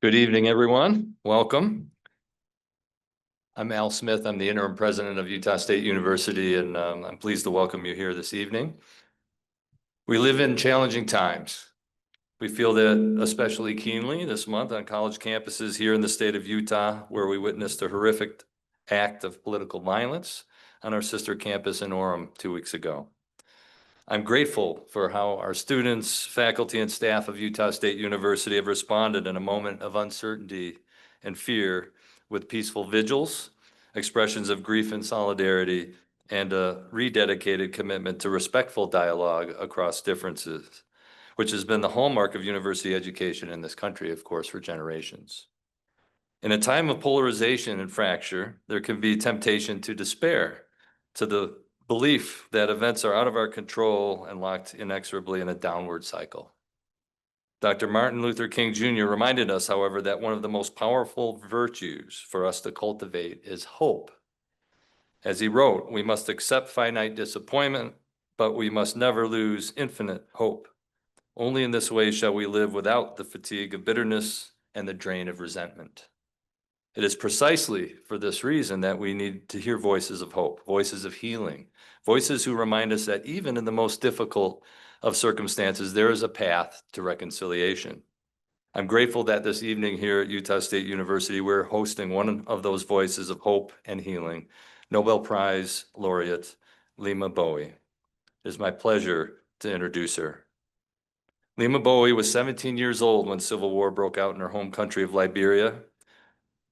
Good evening, everyone. Welcome. I'm Al Smith. I'm the interim president of Utah State University, and I'm pleased to welcome you here this evening. We live in challenging times. We feel that especially keenly this month on college campuses here in the state of Utah, where we witnessed a horrific act of political violence on our sister campus in Orem 2 weeks ago. I'm grateful for how our students, faculty, and staff of Utah State University have responded in a moment of uncertainty and fear with peaceful vigils, expressions of grief and solidarity, and a rededicated commitment to respectful dialogue across differences, which has been the hallmark of university education in this country, of course, for generations. In a time of polarization and fracture, there can be temptation to despair, to the belief that events are out of our control and locked inexorably in a downward cycle. Dr. Martin Luther King Jr. reminded us, however, that one of the most powerful virtues for us to cultivate is hope. As he wrote, we must accept finite disappointment, but we must never lose infinite hope. Only in this way shall we live without the fatigue of bitterness and the drain of resentment. It is precisely for this reason that we need to hear voices of hope, voices of healing, voices who remind us that even in the most difficult of circumstances, there is a path to reconciliation. I'm grateful that this evening here at Utah State University, we're hosting one of those voices of hope and healing, Nobel Prize laureate Leymah Gbowee. It is my pleasure to introduce her. Leymah Gbowee was 17 years old when civil war broke out in her home country of Liberia.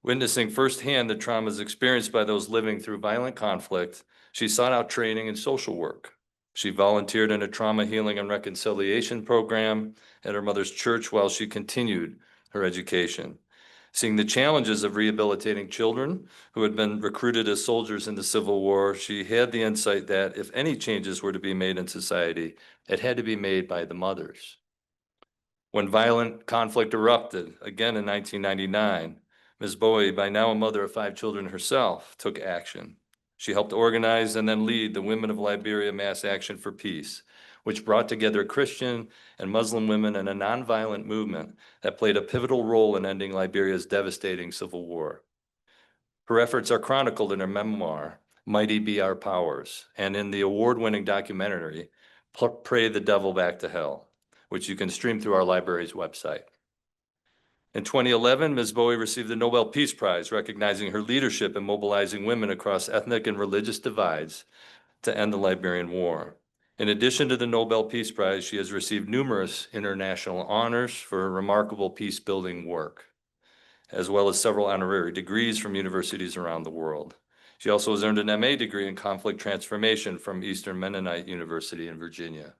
Witnessing firsthand the traumas experienced by those living through violent conflict, she sought out training in social work. She volunteered in a trauma healing and reconciliation program at her mother's church while she continued her education. Seeing the challenges of rehabilitating children who had been recruited as soldiers in the Civil War, she had the insight that if any changes were to be made in society, it had to be made by the mothers. When violent conflict erupted, again in 1999, Ms. Gbowee, by now a mother of 5 children herself, took action. She helped organize and then lead the Women of Liberia Mass Action for Peace, which brought together Christian and Muslim women in a nonviolent movement that played a pivotal role in ending Liberia's devastating civil war. Her efforts are chronicled in her memoir, Mighty Be Our Powers, and in the award-winning documentary, Pray the Devil Back to Hell, which you can stream through our library's website. In 2011, Ms. Gbowee received the Nobel Peace Prize, recognizing her leadership in mobilizing women across ethnic and religious divides to end the Liberian War. In addition to the Nobel Peace Prize, she has received numerous international honors for her remarkable peace-building work, as well as several honorary degrees from universities around the world. She also has earned an MA degree in conflict transformation from Eastern Mennonite University in Virginia.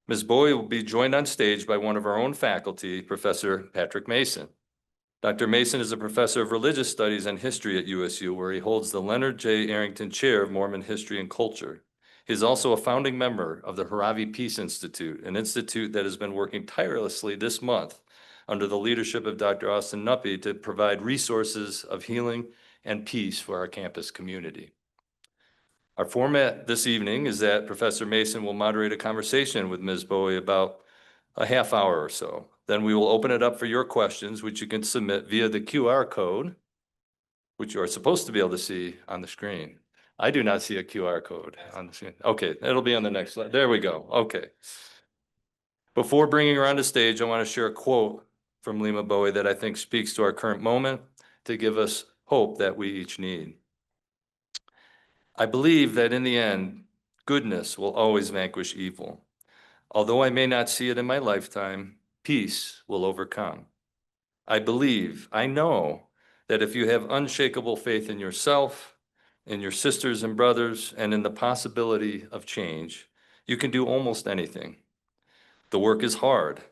Ms. Gbowee will be joined on stage by one of our own faculty, Professor Patrick Mason. Dr. Mason is a professor of religious studies and history at USU, where he holds the Leonard J. Arrington Chair of Mormon History and Culture. He is also a founding member of the Harave Peace Institute, an institute that has been working tirelessly this month under the leadership of Dr. Austin Nuppy to provide resources of healing and peace for our campus community. Our format this evening is that Professor Mason will moderate a conversation with Ms. Gbowee about a half hour or so. Then we will open it up for your questions, which you can submit via the QR code, which you are supposed to be able to see on the screen. I do not see a QR code on the screen. Okay, it'll be on the next slide. There we go. Okay. Before bringing her on the stage, I want to share a quote from Leymah Gbowee that I think speaks to our current moment to give us hope that we each need. I believe that in the end, goodness will always vanquish evil. Although I may not see it in my lifetime, peace will overcome. I believe, I know, that if you have unshakable faith in yourself, in your sisters and brothers, and in the possibility of change, you can do almost anything. The work is hard.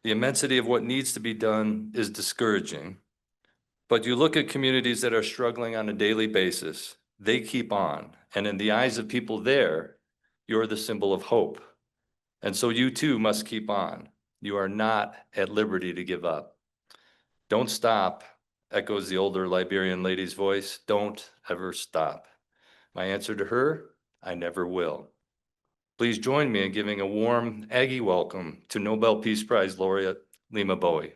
The immensity of what needs to be done is discouraging. But you look at communities that are struggling on a daily basis, they keep on. And in the eyes of people there, you're the symbol of hope. And so you too must keep on. You are not at liberty to give up. Don't stop, echoes the older Liberian lady's voice. Don't ever stop. My answer to her, I never will. Please join me in giving a warm Aggie welcome to Nobel Peace Prize laureate Leymah Gbowee.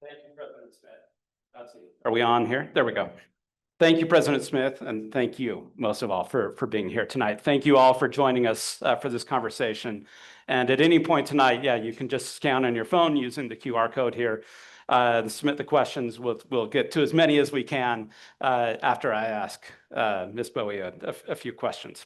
Thank you, President Smith. Are we on here? There we go. Thank you, President Smith, and thank you, most of all, for being here tonight. Thank you all for joining us for this conversation. And at any point tonight, yeah, you can just scan on your phone using the QR code here. Submit the questions. We'll get to as many as we can after I ask Ms. Gbowee a few questions.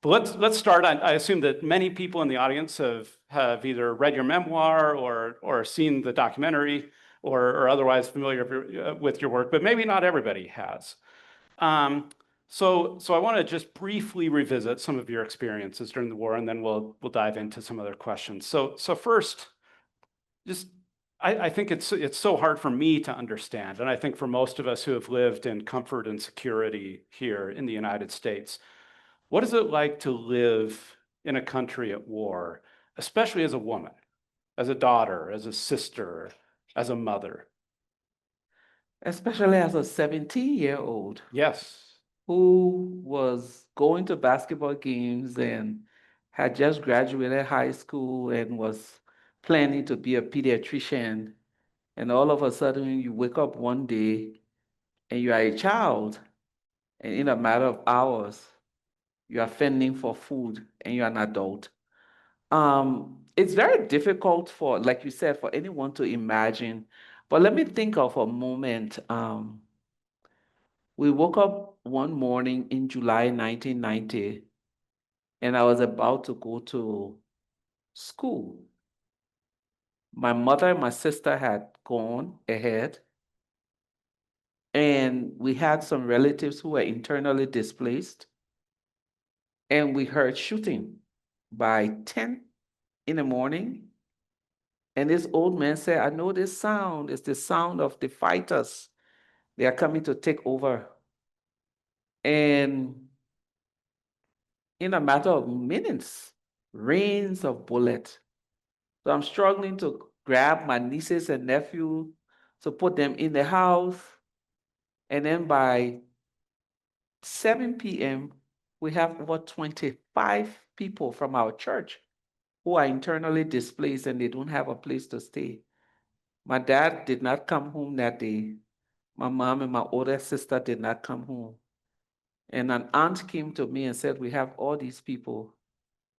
But let's start. I assume that many people in the audience have either read your memoir or seen the documentary or otherwise familiar with your work, but maybe not everybody has. So I want to just briefly revisit some of your experiences during the war, and then we'll dive into some other questions. So first, just I think it's so hard for me to understand, and I think for most of us who have lived in comfort and security here in the United States, what is it like to live in a country at war, especially as a woman, as a daughter, as a sister, as a mother? Especially as a 17-year-old Yes. who was going to basketball games and had just graduated high school and was planning to be a pediatrician. And all of a sudden, you wake up one day and you are a child, and in a matter of hours, you are fending for food and you're an adult. It's very difficult for, like you said, for anyone to imagine. But let me think of a moment. We woke up one morning in July 1990, and I was about to go to school. My mother and my sister had gone ahead, and we had some relatives who were internally displaced, and we heard shooting by 10 in the morning. And this old man said, I know this sound. It's the sound of the fighters. They are coming to take over. And in a matter of minutes, rains of bullets. So I'm struggling to grab my nieces and nephew to put them in the house. And then by 7 p.m., we have over 25 people from our church who are internally displaced and they don't have a place to stay. My dad did not come home that day. My mom and my older sister did not come home. And an aunt came to me and said, we have all these people.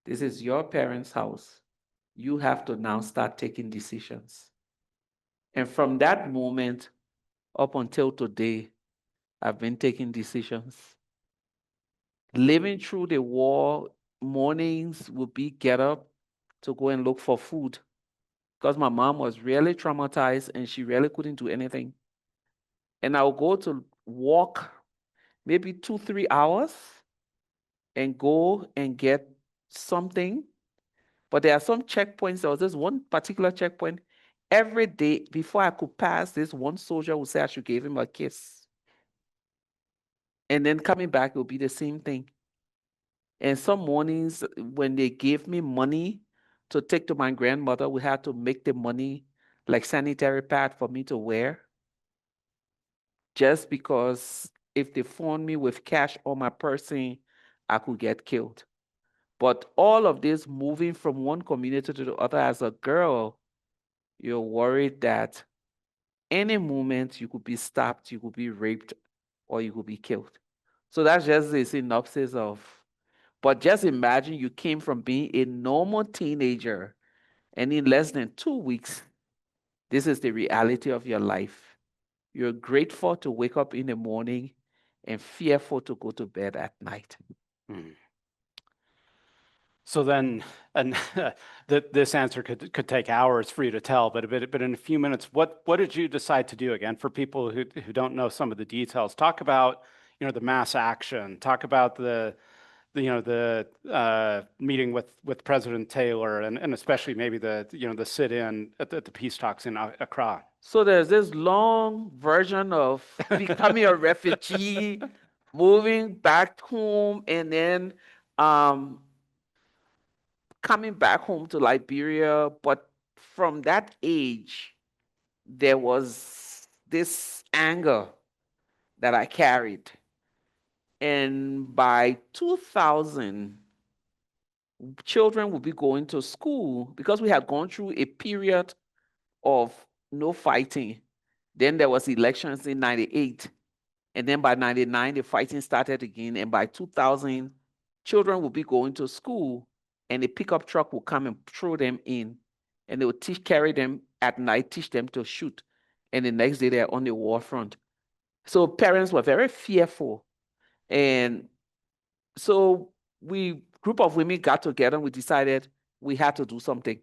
This is your parents' house. You have to now start taking decisions. And from that moment up until today, I've been taking decisions. Living through the war, mornings would be get up to go and look for food because my mom was really traumatized and she really couldn't do anything. And I would go to walk maybe 2-3 hours and go and get something. But there are some checkpoints. There was this one particular checkpoint. Every day before I could pass, this one soldier would say I should give him a kiss. And then coming back, it would be the same thing. And some mornings when they gave me money to take to my grandmother, we had to make the money like sanitary pad for me to wear. Just because if they found me with cash on my person, I could get killed. But all of this moving from one community to the other as a girl, you're worried that any moment you could be stabbed, you could be raped, or you could be killed. So that's just a synopsis of, but just imagine you came from being a normal teenager and in less than 2 weeks, this is the reality of your life. You're grateful to wake up in the morning and fearful to go to bed at night. So then, and this answer could take hours for you to tell, but in a few minutes, what did you decide to do? Again, for people who don't know some of the details, talk about the mass action. Talk about the meeting with President Taylor, and especially maybe the sit-in at the peace talks in Accra. So there's this long version of becoming a refugee, moving back home, and then coming back home to Liberia. But from that age, there was this anger that I carried. And by 2000, children would be going to school because we had gone through a period of no fighting. Then there was elections in 98. And then by 99, the fighting started again. And by 2000, children would be going to school and a pickup truck will come and throw them in. And they would carry them at night, teach them to shoot. And the next day they're on the war front. So parents were very fearful. And so group of women got together and we decided we had to do something.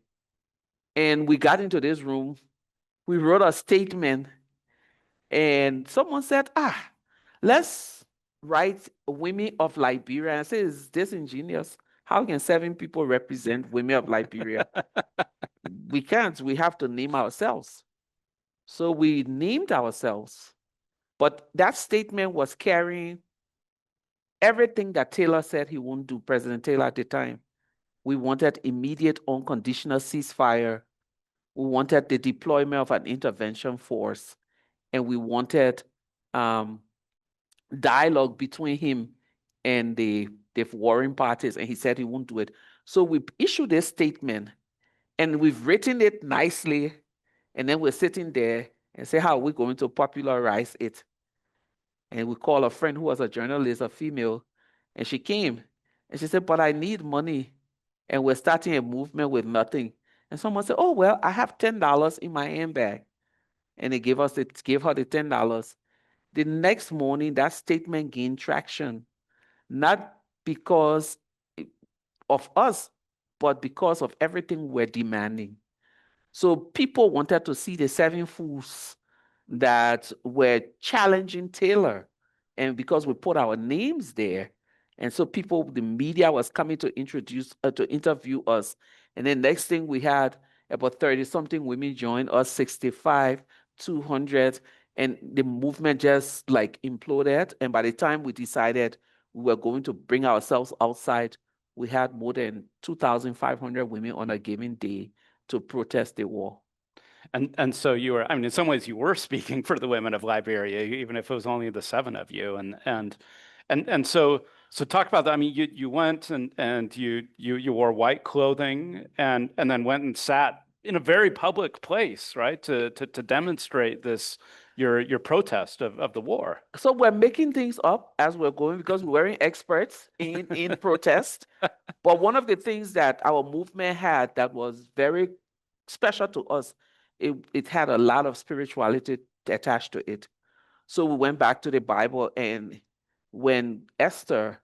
And we got into this room, we wrote a statement, and someone said, let's write Women of Liberia. And I said, it's disingenuous. How can 7 people represent women of Liberia? We can't. We have to name ourselves. So we named ourselves. But that statement was carrying everything that Taylor said he wouldn't do, President Taylor at the time. We wanted immediate unconditional ceasefire. We wanted the deployment of an intervention force. And we wanted dialogue between him and the warring parties. And he said he won't do it. So we issued a statement and we've written it nicely. And then we're sitting there and say, how are we going to popularize it? And we call a friend who was a journalist, a female, and she came and she said, but I need money. And we're starting a movement with nothing. And someone said, oh, well, I have $10 in my handbag. And they gave her the $10. The next morning, that statement gained traction, not because of us, but because of everything we're demanding. So people wanted to see the 7 fools that were challenging Taylor. And because we put our names there, and so the media was coming to interview us. And then next thing we had about 30-something women join us, 65, 200, and the movement just like imploded. And by the time we decided we were going to bring ourselves outside, we had more than 2,500 women on a given day to protest the war. And so you were, I mean, in some ways you were speaking for the women of Liberia, even if it was only the 7 of you. And so talk about that. I mean, you went and you wore white clothing and then went and sat in a very public place, right? To demonstrate your protest of the war. So we're making things up as we're going because we weren't experts in protest. But one of the things that our movement had that was very special to us, it had a lot of spirituality attached to it. So we went back to the Bible, and when Esther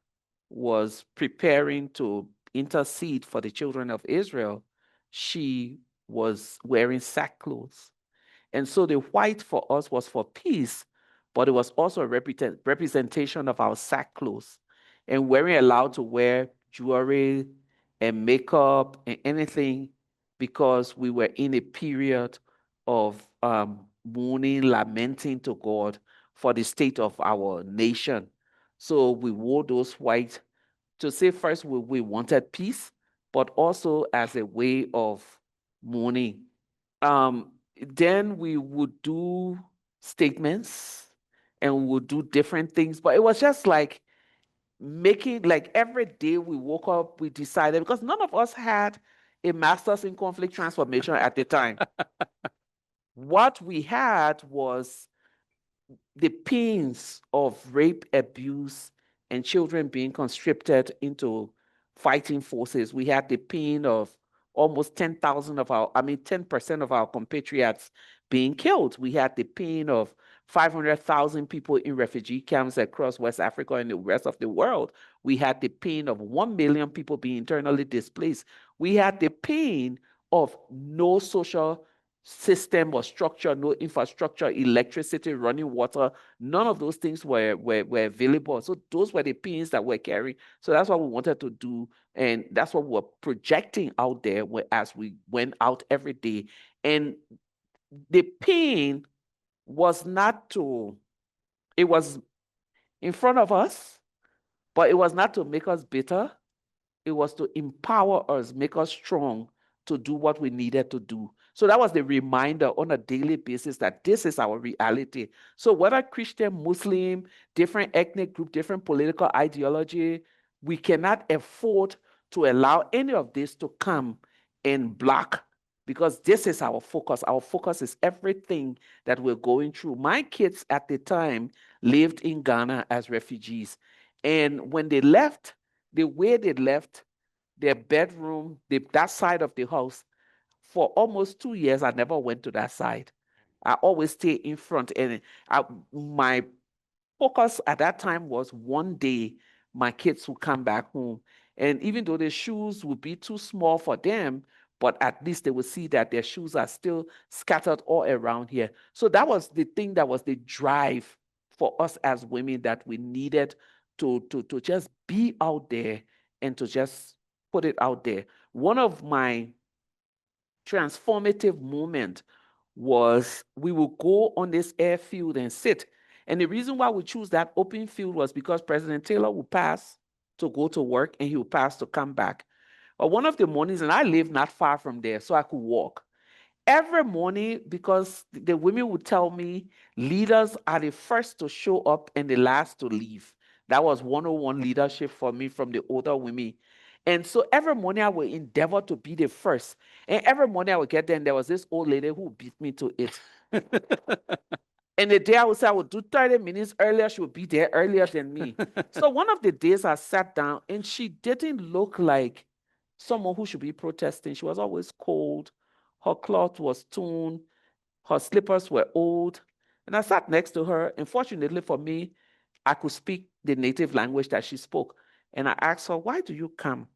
was preparing to intercede for the children of Israel, she was wearing sackcloth. And so the white for us was for peace, but it was also a representation of our sackcloth. And we weren't allowed to wear jewelry and makeup and anything because we were in a period of mourning, lamenting to God for the state of our nation. So we wore those white to say first we wanted peace, but also as a way of mourning. Then we would do statements and we would do different things, but it was just like making, like every day we woke up, we decided, because none of us had a master's in conflict transformation at the time. What we had was the pains of rape, abuse, and children being conscripted into fighting forces. We had the pain of almost 10,000 of 10% of our compatriots being killed. We had the pain of 500,000 people in refugee camps across West Africa and the rest of the world. We had the pain of 1 million people being internally displaced. We had the pain of no social system or structure, no infrastructure, electricity, running water. None of those things were available. So those were the pains that we're carrying. So that's what we wanted to do. And that's what we're projecting out there as we went out every day. And the pain was it was in front of us, but it was not to make us bitter. It was to empower us, make us strong to do what we needed to do. So that was the reminder on a daily basis that this is our reality. So whether Christian, Muslim, different ethnic group, different political ideology, we cannot afford to allow any of this to come and block because this is our focus. Our focus is everything that we're going through. My kids at the time lived in Ghana as refugees. And when they left, the way they left their bedroom, that side of the house, for almost 2 years, I never went to that side. I always stay in front. And my focus at that time was one day my kids would come back home. And even though the shoes would be too small for them, but at least they would see that their shoes are still scattered all around here. So that was the thing, that was the drive for us as women, that we needed to just be out there and to just put it out there. One of my transformative moment was, we would go on this airfield and sit. And the reason why we choose that open field was because President Taylor would pass to go to work and he would pass to come back. But one of the mornings, and I live not far from there, so I could walk. Every morning, because the women would tell me leaders are the first to show up and the last to leave. That was 101 leadership for me from the older women. And so every morning I would endeavor to be the first. And every morning I would get there and there was this old lady who beat me to it. And the day I would say I would do 30 minutes earlier, she would be there earlier than me. So one of the days I sat down and she didn't look like someone who should be protesting. She was always cold. Her cloth was torn. Her slippers were old. And I sat next to her. And fortunately for me, I could speak the native language that she spoke. And I asked her, "Why do you come?"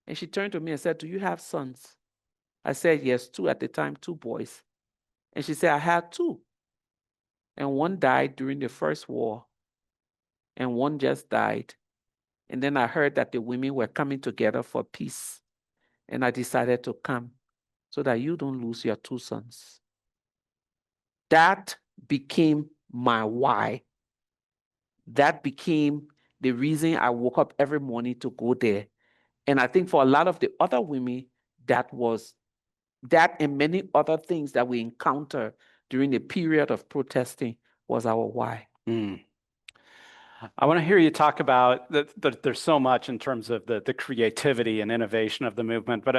And she turned to me and said, "Do you have sons?" I said, "Yes, 2 at the time, 2 boys." And she said, "I had 2. And one died during the first war. And one just died. And then I heard that the women were coming together for peace. And I decided to come so that you don't lose your 2 sons." That became my why. That became the reason I woke up every morning to go there. And I think for a lot of the other women, that was that, and many other things that we encounter during the period of protesting, was our why. I want to hear you talk about there's so much in terms of the creativity and innovation of the movement, but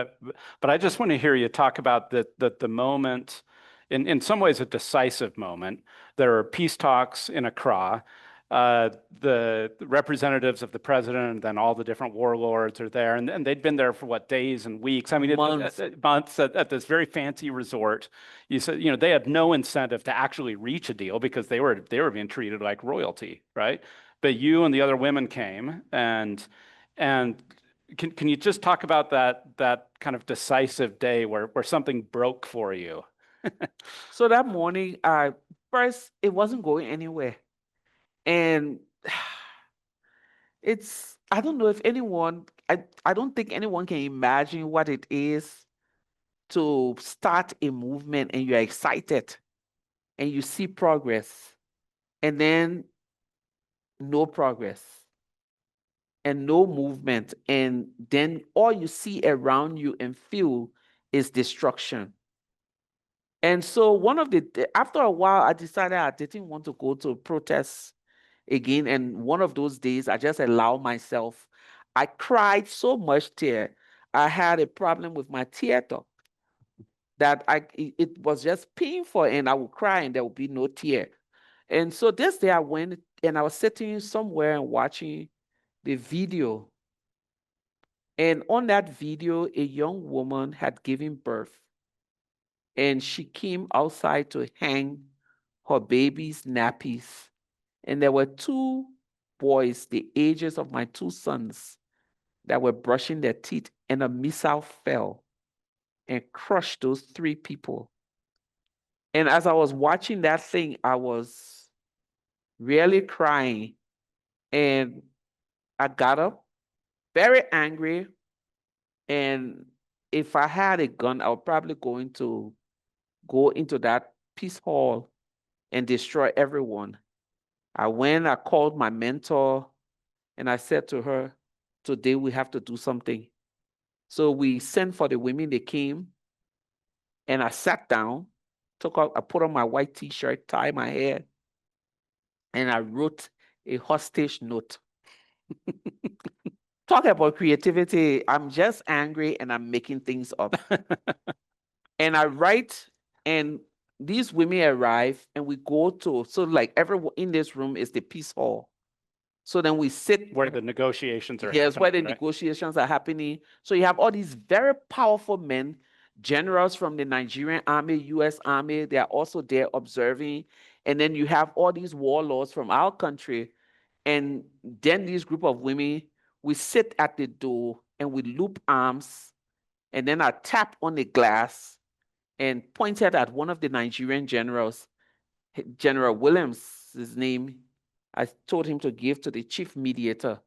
I just want to hear you talk about the moment, in some ways a decisive moment. There are peace talks in Accra. The representatives of the president and then all the different warlords are there, and they'd been there for what, days and weeks? I mean, months at this very fancy resort. You said, they had no incentive to actually reach a deal because they were being treated like royalty, right? But you and the other women came, and can you just talk about that kind of decisive day where something broke for you? So that morning, first, it wasn't going anywhere. And I don't know if anyone, I don't think anyone can imagine what it is to start a movement and you're excited and you see progress, and then no progress and no movement. And then all you see around you and feel is destruction. And so after a while, I decided I didn't want to go to protests again. And one of those days, I just allowed myself. I cried so much tear. I had a problem with my theater that it was just painful, and I would cry and there would be no tear. And so this day I went and I was sitting somewhere and watching the video. And on that video, a young woman had given birth. And she came outside to hang her baby's nappies. And there were 2 boys, the ages of my 2 sons, that were brushing their teeth, and a missile fell and crushed those 3 people. And as I was watching that thing, I was really crying. And I got up very angry. And if I had a gun, I would probably go into that peace hall and destroy everyone. I called my mentor, and I said to her, "Today we have to do something." So we sent for the women, they came, and I sat down, I put on my white t-shirt, tied my hair, and I wrote a hostage note. Talk about creativity. I'm just angry and I'm making things up. And I write, and these women arrive, and we go to, so like everyone in this room is the peace hall. So then we sit Where the negotiations are Yes, where the happening, right? negotiations are happening. So you have all these very powerful men, generals from the Nigerian army, US Army, they are also there observing. And then you have all these warlords from our country. And then this group of women, we sit at the door and we loop arms. And then I tap on the glass and pointed at one of the Nigerian generals, General Williams, his name. I told him to give to the chief mediator.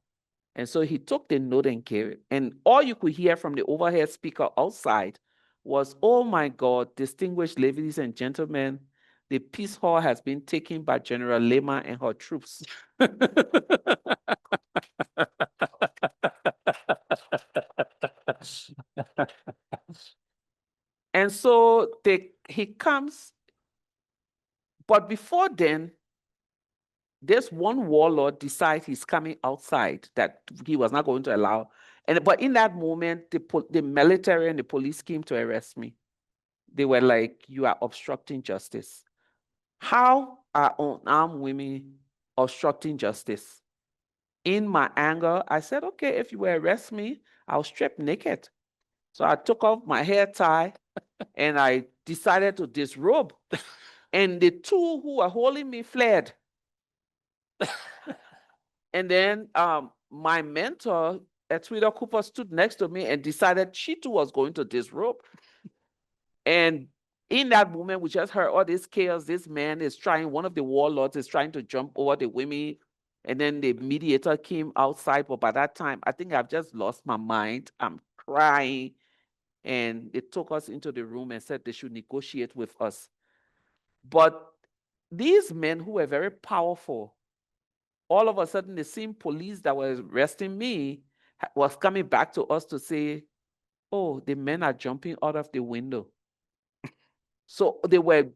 And so he took the note and gave it. And all you could hear from the overhead speaker outside was, "Oh my God, distinguished ladies and gentlemen, the peace hall has been taken by General Leymah and her troops." And so he comes, but before then, this one warlord decides he's coming outside, that he was not going to allow. But in that moment, the military and the police came to arrest me. They were like, "You are obstructing justice." How are unarmed women obstructing justice? In my anger, I said, "Okay, if you will arrest me, I'll strip naked." So I took off my hair tie and I decided to disrobe. And the two who were holding me fled. And then my mentor, Etwida Cooper, stood next to me and decided she too was going to disrobe. And in that moment, we just heard all this chaos. This man is trying, one of the warlords is trying to jump over the women. And then the mediator came outside. But by that time, I think I've just lost my mind. I'm crying. And they took us into the room and said they should negotiate with us. But these men who were very powerful, all of a sudden, the same police that was arresting me was coming back to us to say, "Oh, the men are jumping out of the window." So they were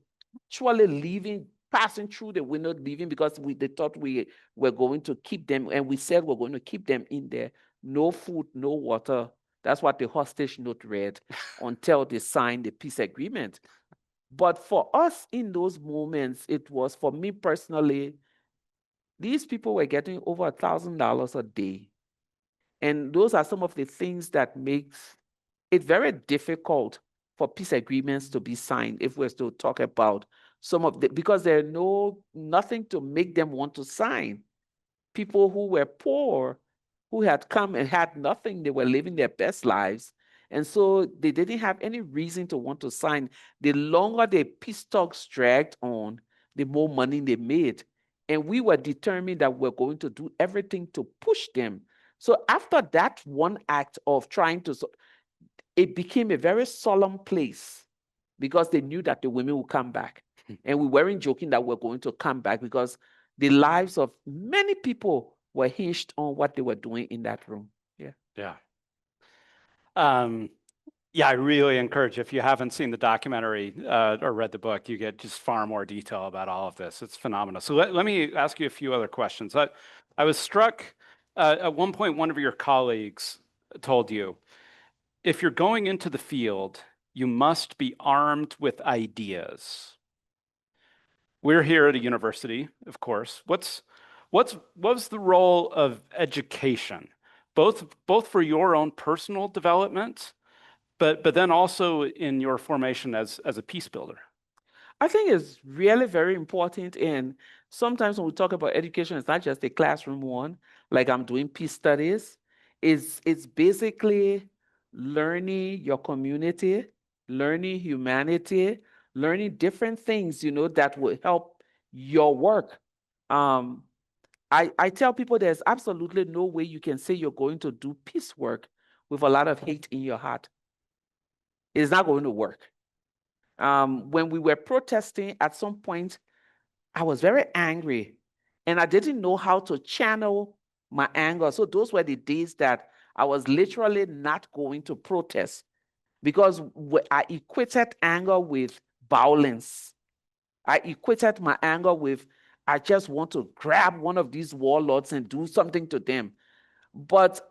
actually leaving, passing through the window, leaving because they thought we were going to keep them. And we said we're going to keep them in there. No food, no water. That's what the hostage note read until they signed the peace agreement. But for us in those moments, it was, for me personally, these people were getting over $1,000 a day. And those are some of the things that makes it very difficult for peace agreements to be signed, if we're to talk about some of the, because there's nothing to make them want to sign. People who were poor, who had come and had nothing, they were living their best lives. And so they didn't have any reason to want to sign. The longer the peace talks dragged on, the more money they made. And we were determined that we're going to do everything to push them. So after that one act of trying to, it became a very solemn place because they knew that the women would come back. And we weren't joking that we're going to come back because the lives of many people were hinged on what they were doing in that room. Yeah. Yeah. Yeah, I really encourage, if you haven't seen the documentary or read the book, you get just far more detail about all of this. It's phenomenal. So let me ask you a few other questions. I was struck at one point, one of your colleagues told you, if you're going into the field, you must be armed with ideas. We're here at a university, of course. What's the role of education, both for your own personal development, but then also in your formation as a peace builder? I think it's really very important. And sometimes when we talk about education, it's not just a classroom one, like I'm doing peace studies. It's basically learning your community, learning humanity, learning different things, that will help your work. Um, I tell people there's absolutely no way you can say you're going to do peace work with a lot of hate in your heart. It's not going to work. When we were protesting, at some point, I was very angry and I didn't know how to channel my anger. So those were the days that I was literally not going to protest because I equated anger with violence. I equated my anger with, I just want to grab one of these warlords and do something to them. But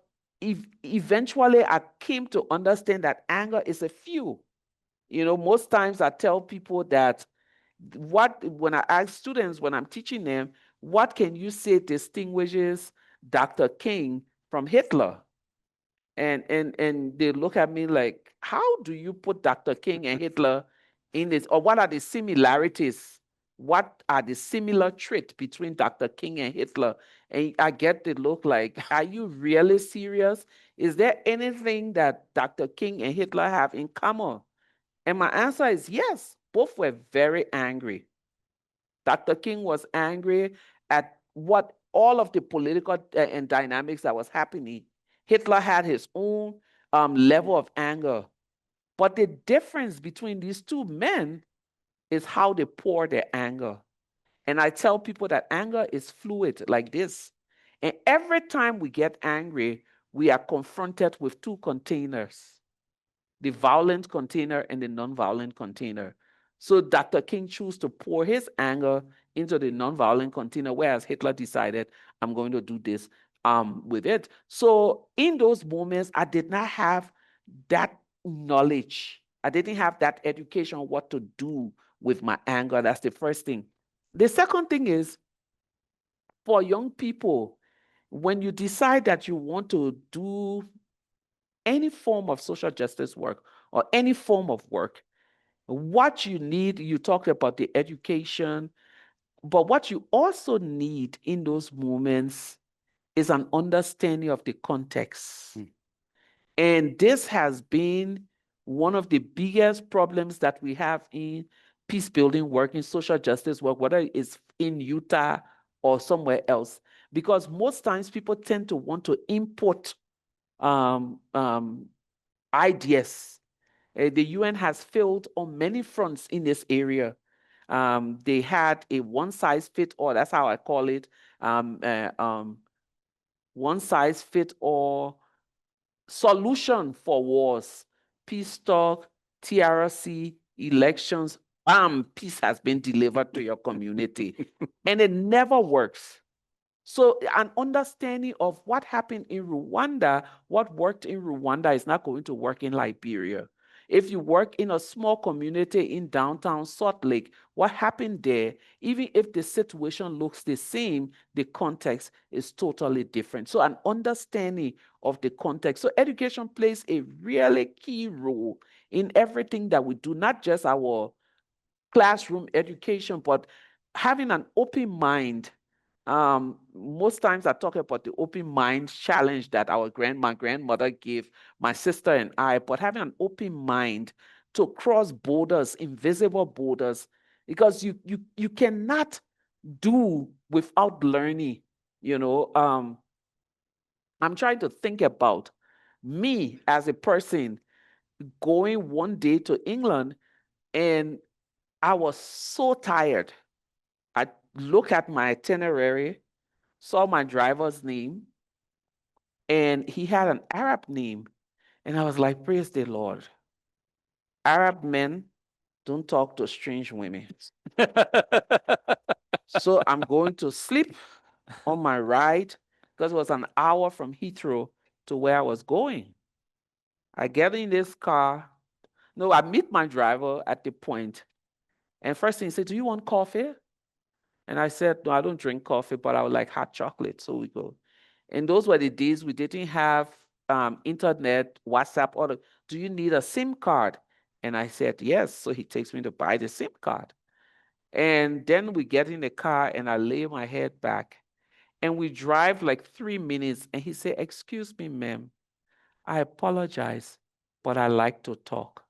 eventually I came to understand that anger is a fuel. You know, most times I tell people that when I ask students, when I'm teaching them, what can you say distinguishes Dr. King from Hitler? And they look at me like, how do you put Dr. King and Hitler in this? Or what are the similarities? What are the similar traits between Dr. King and Hitler? And I get the look like, are you really serious? Is there anything that Dr. King and Hitler have in common? And my answer is yes, both were very angry. Dr. King was angry at what all of the political and dynamics that was happening. Hitler had his own level of anger. But the difference between these two men is how they pour their anger. And I tell people that anger is fluid like this. And every time we get angry, we are confronted with two containers, the violent container and the nonviolent container. So Dr. King chose to pour his anger into the nonviolent container, whereas Hitler decided, I'm going to do this with it. So in those moments, I did not have that knowledge. I didn't have that education on what to do with my anger. That's the first thing. The second thing is, for young people, when you decide that you want to do any form of social justice work or any form of work, what you need, you talked about the education, but what you also need in those moments is an understanding of the context. And this has been one of the biggest problems that we have in peace building work, in social justice work, whether it's in Utah or somewhere else, because most times people tend to want to import ideas. The UN has failed on many fronts in this area. They had a one-size-fits-all, that's how I call it, one-size-fits-all solution for wars, peace talk, TRC, elections, peace has been delivered to your community. And it never works. So an understanding of what happened in Rwanda, what worked in Rwanda is not going to work in Liberia. If you work in a small community in downtown Salt Lake, what happened there, even if the situation looks the same, the context is totally different. So an understanding of the context. So education plays a really key role in everything that we do, not just our classroom education, but having an open mind. Most times I talk about the open mind challenge that my grandmother gave my sister and I, but having an open mind to cross borders, invisible borders, because you cannot do without learning, you know. I'm trying to think about me as a person going one day to England, and I was so tired. I looked at my itinerary, saw my driver's name, and he had an Arab name. And I was like, praise the Lord. Arab men don't talk to strange women. So I'm going to sleep on my ride, because it was an hour from Heathrow to where I was going. I get in this car. No, I meet my driver at the point. And first thing he said, do you want coffee? And I said, no, I don't drink coffee, but I would like hot chocolate. So we go. And those were the days we didn't have internet, WhatsApp, do you need a SIM card? And I said, yes. So he takes me to buy the SIM card. And then we get in the car and I lay my head back and we drive like 3 minutes. And he said, excuse me, ma'am, I apologize, but I like to talk.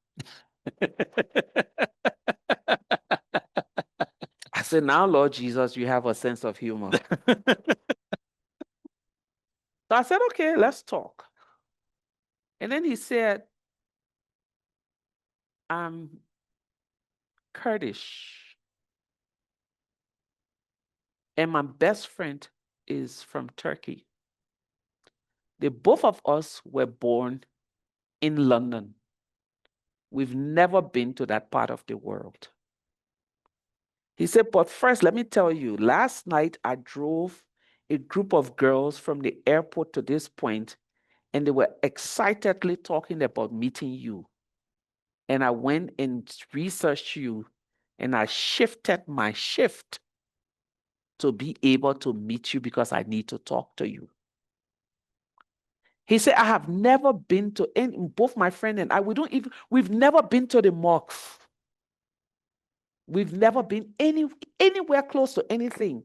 I said, now, Lord Jesus, you have a sense of humor. So I said, okay, let's talk. And then he said, I'm Kurdish. And my best friend is from Turkey. The both of us were born in London. We've never been to that part of the world. He said, but first, let me tell you, last night I drove a group of girls from the airport to this point, and they were excitedly talking about meeting you. and I went and researched you, and I shifted my shift to be able to meet you because I need to talk to you. He said, I have never been to any, both my friend and I, we've never been to the mosque. We've never been anywhere close to anything.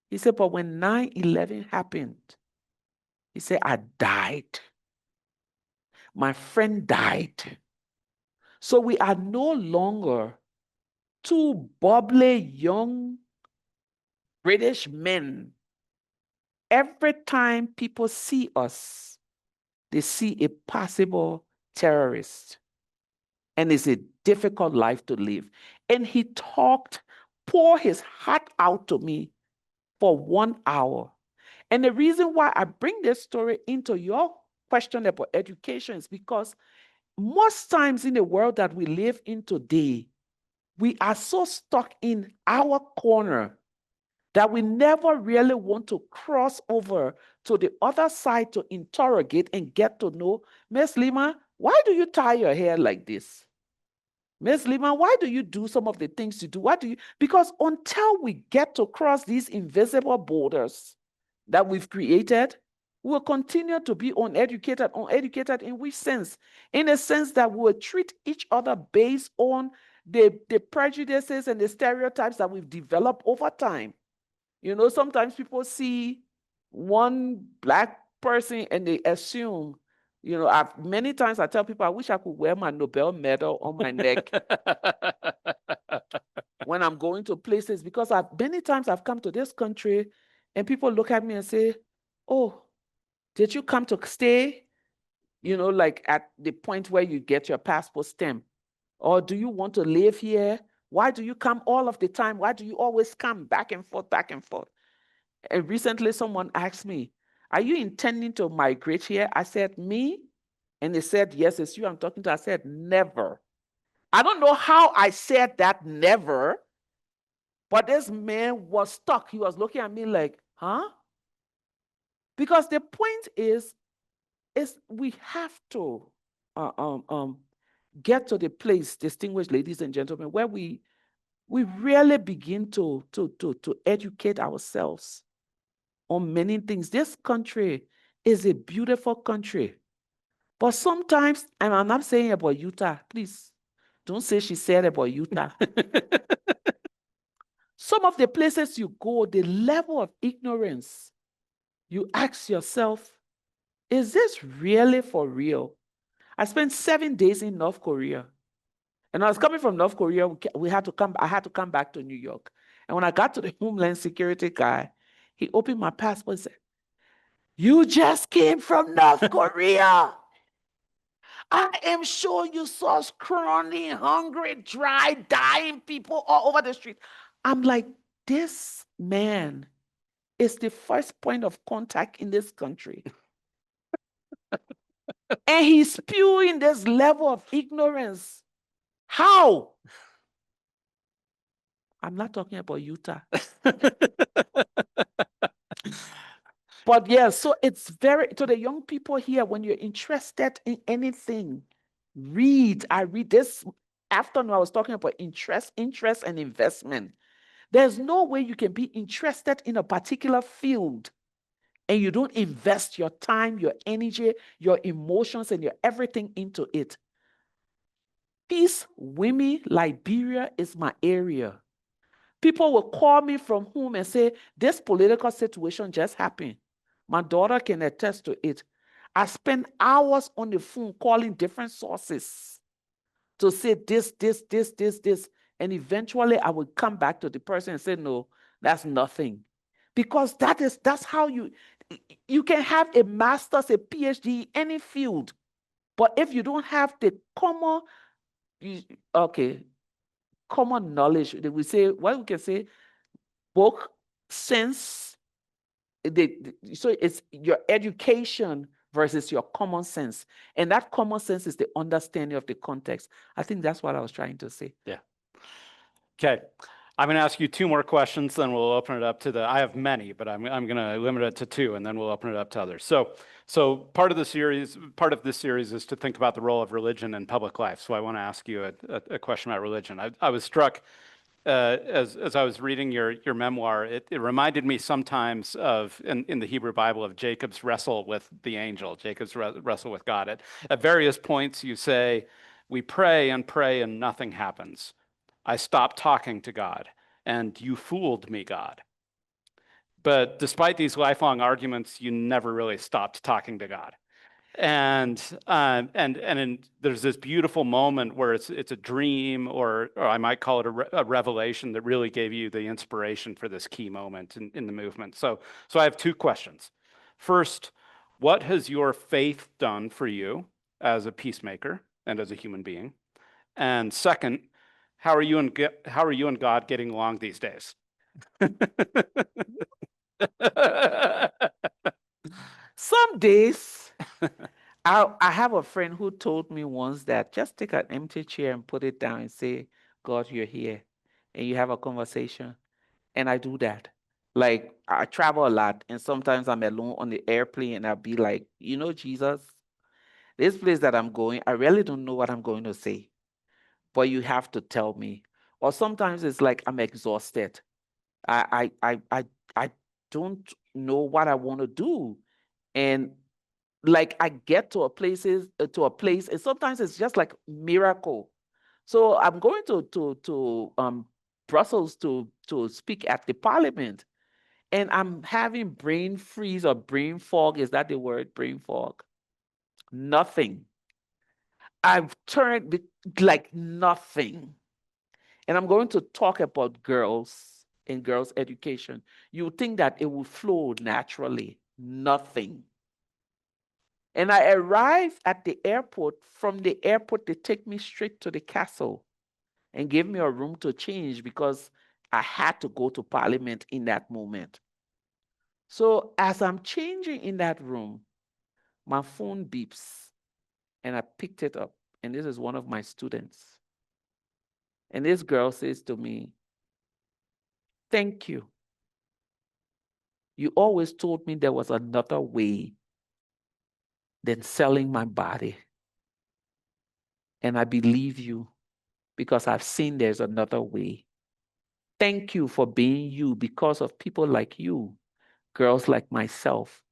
He said, but when 9/11 happened, he said, I died. My friend died. So we are no longer two bubbly young British men. Every time people see us, they see a possible terrorist. And it's a difficult life to live. And he poured his heart out to me for 1 hour. And the reason why I bring this story into your question about education is because most times in the world that we live in today, we are so stuck in our corner that we never really want to cross over to the other side to interrogate and get to know, Miss Leymah, why do you tie your hair like this? Miss Leymah, why do you do some of the things you do? Because until we get to cross these invisible borders that we've created, we'll continue to be uneducated. Uneducated in which sense? In a sense that we'll treat each other based on the prejudices and the stereotypes that we've developed over time. You know, sometimes people see one Black person and they assume, you know, many times I tell people, I wish I could wear my Nobel medal on my neck when I'm going to places, because many times I've come to this country and people look at me and say, oh, did you come to stay? You know, like at the point where you get your passport stamp. Or do you want to live here? Why do you come all of the time? Why do you always come back and forth, back and forth? And recently someone asked me, are you intending to migrate here? I said, me? And they said, yes, it's you I'm talking to. I said, never. I don't know how I said that never, but this man was stuck. He was looking at me like, huh? Because the point is we have to get to the place, distinguished ladies and gentlemen, where we really begin to educate ourselves on many things. This country is a beautiful country. But sometimes, and I'm not saying about Utah, please, don't say she said about Utah. Some of the places you go, the level of ignorance, you ask yourself, is this really for real? I spent 7 days in North Korea. And I was coming from North Korea, I had to come back to New York. And when I got to the Homeland Security guy, he opened my passport and said, you just came from North Korea. I am sure you saw scrawny, hungry, dry, dying people all over the street. I'm like, this man is the first point of contact in this country. And he's spewing this level of ignorance. How? I'm not talking about Utah. But yeah, so it's to the young people here, when you're interested in anything, read. I read this afternoon, I was talking about interest and investment. There's no way you can be interested in a particular field and you don't invest your time, your energy, your emotions, and your everything into it. Peace, Wimi, Liberia is my area. People will call me from home and say, this political situation just happened. My daughter can attest to it. I spend hours on the phone calling different sources to say this. And eventually I would come back to the person and say, no, that's nothing. Because that's how you can have a master's, a PhD, in any field. But if you don't have the common knowledge, we say, what we can say, book sense. So it's your education versus your common sense. And that common sense is the understanding of the context. I think that's what I was trying to say. Yeah. Okay. I'm going to ask you two more questions, then we'll open it up to I have many, but I'm going to limit it to two, and then we'll open it up to others. So part of this series is to think about the role of religion in public life. So I want to ask you a question about religion. I was struck as I was reading your memoir, it reminded me sometimes of in the Hebrew Bible of Jacob's wrestle with the angel, Jacob's wrestle with God. At various points, you say, "We pray and nothing happens. I stopped talking to God, and you fooled me, God." But despite these lifelong arguments, you never really stopped talking to God. And there's this beautiful moment where it's a dream, or I might call it a revelation that really gave you the inspiration for this key moment in the movement. So I have two questions. First, what has your faith done for you as a peacemaker and as a human being? And second, how are you and God getting along these days? Some days, I have a friend who told me once that just take an empty chair and put it down and say, God, you're here. And you have a conversation. And I do that. Like, I travel a lot, and sometimes I'm alone on the airplane, and I'll be like, Jesus, this place that I'm going, I really don't know what I'm going to say, but you have to tell me. Or sometimes it's like I'm exhausted. I don't know what I want to do. And like I get to a place, and sometimes it's just like miracle. So I'm going to Brussels to speak at the parliament, and I'm having brain freeze or brain fog. Is that the word, brain fog? Nothing. I've turned like nothing. And I'm going to talk about girls and girls' education. You would think that it will flow naturally. Nothing. And I arrived at the airport. From the airport, they take me straight to the castle and gave me a room to change because I had to go to parliament in that moment. So as I'm changing in that room, my phone beeps and I picked it up. And this is one of my students. And this girl says to me, "Thank you. You always told me there was another way than selling my body. And I believe you because I've seen there's another way. Thank you for being you. Because of people like you, girls like myself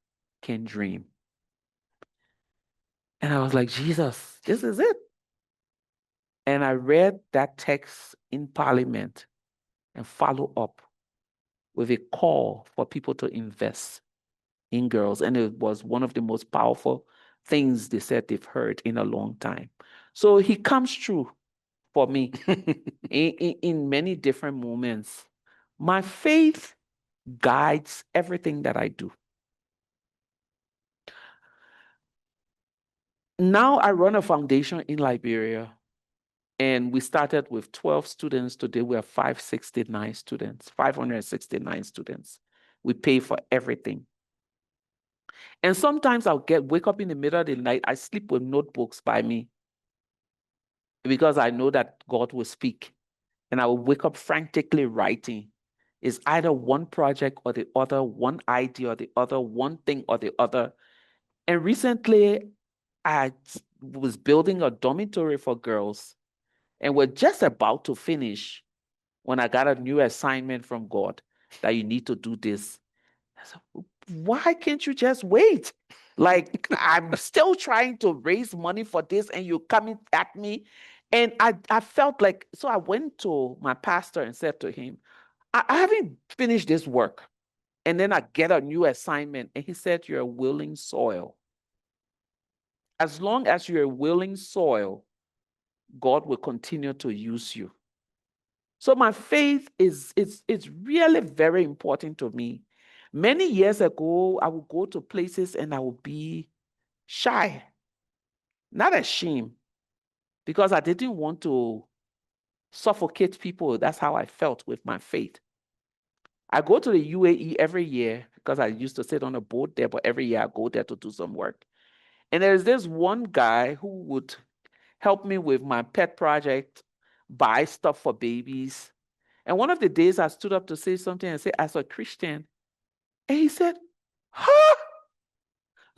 can dream." And I was like, Jesus, this is it. And I read that text in Parliament and follow up with a call for people to invest in girls. And it was one of the most powerful things they said they've heard in a long time. So he comes true for me in many different moments. My faith guides everything that I do. Now I run a foundation in Liberia, and we started with 12 students. Today we have 569 students, 569 students. We pay for everything. And sometimes I'll wake up in the middle of the night. I sleep with notebooks by me because I know that God will speak. And I will wake up frantically writing. It's either one project or the other, one idea or the other, one thing or the other. And recently, I was building a dormitory for girls, and we're just about to finish when I got a new assignment from God that you need to do this. I said, why can't you just wait? Like, I'm still trying to raise money for this, and you're coming at me. And I felt like, so I went to my pastor and said to him, I haven't finished this work. And then I get a new assignment. And he said, you're a willing soil. As long as you're a willing soil, God will continue to use you. So my faith is really very important to me. Many years ago, I would go to places and I would be shy, not ashamed, because I didn't want to suffocate people. That's how I felt with my faith. I go to the UAE every year because I used to sit on a boat there, but every year I go there to do some work. And there's this one guy who would help me with my pet project, buy stuff for babies. And one of the days I stood up to say something and say, as a Christian, and he said, huh?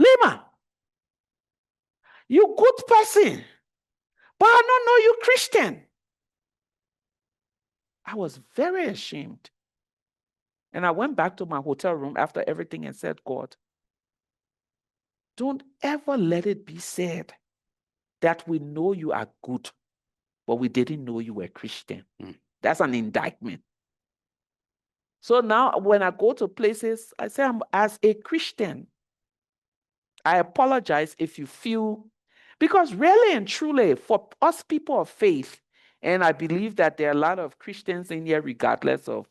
Leymah, you good person, but I don't know you Christian. I was very ashamed. And I went back to my hotel room after everything and said, God, don't ever let it be said that we know you are good, but we didn't know you were Christian. That's an indictment. So now when I go to places, I say, as a Christian, I apologize if you feel, because really and truly, for us people of faith, and I believe that there are a lot of Christians in here, regardless of,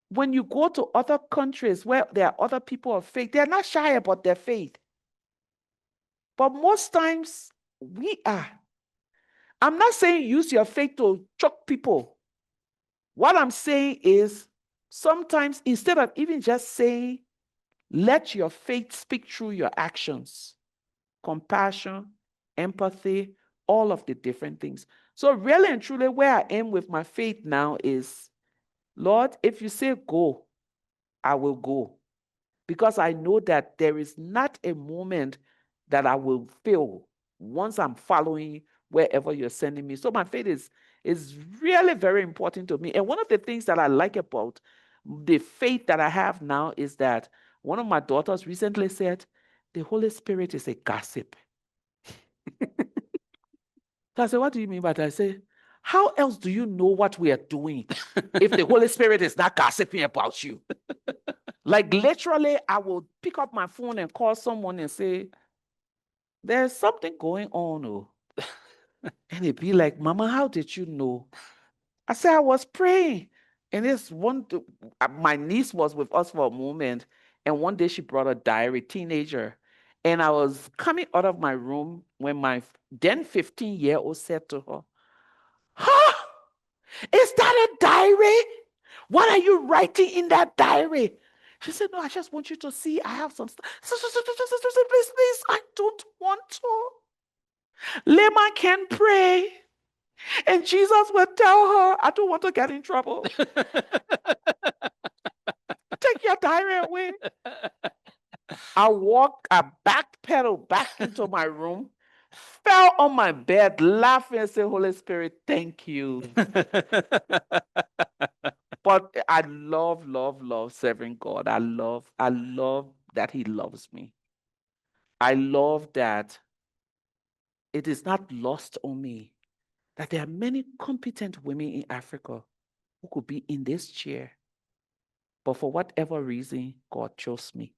when you go to other countries where there are other people of faith, they're not shy about their faith. But most times we are. I'm not saying use your faith to choke people. What I'm saying is sometimes instead of even just saying, let your faith speak through your actions, compassion, empathy, all of the different things. So really and truly where I am with my faith now is, Lord, if you say go, I will go. Because I know that there is not a moment that I will fail once I'm following wherever you're sending me. So my faith is really very important to me. And one of the things that I like about the faith that I have now is that one of my daughters recently said, the Holy Spirit is a gossip. So I said, what do you mean by that? I said, how else do you know what we are doing if the Holy Spirit is not gossiping about you? Like literally, I will pick up my phone and call someone and say, there's something going on. Oh. And it'd be like, Mama, how did you know? I said, I was praying. And this my niece was with us for a moment. And one day she brought a diary, teenager. And I was coming out of my room when my then 15-year-old said to her, huh? Is that a diary? What are you writing in that diary? She said, no, I just want you to see. I have some stuff. Please, please, I don't want to. Leymah can pray. And Jesus will tell her, I don't want to get in trouble. Take your diary away. I backpedaled back into my room, fell on my bed, laughing and said, Holy Spirit, thank you. But I love serving God. I love that He loves me. I love that it is not lost on me that there are many competent women in Africa who could be in this chair. But for whatever reason, God chose me.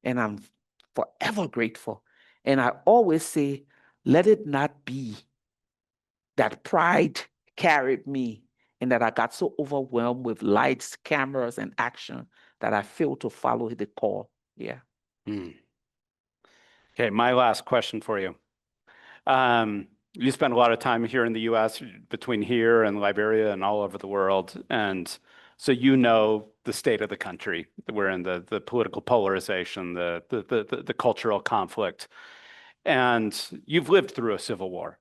And I'm forever grateful. And I always say, let it not be that pride carried me and that I got so overwhelmed with lights, cameras, and action that I failed to follow the call. Yeah. Okay, my last question for you. You spend a lot of time here in the US, between here and Liberia and all over the world. And so you know the state of the country. We're in the political polarization, the cultural conflict. And you've lived through a civil war,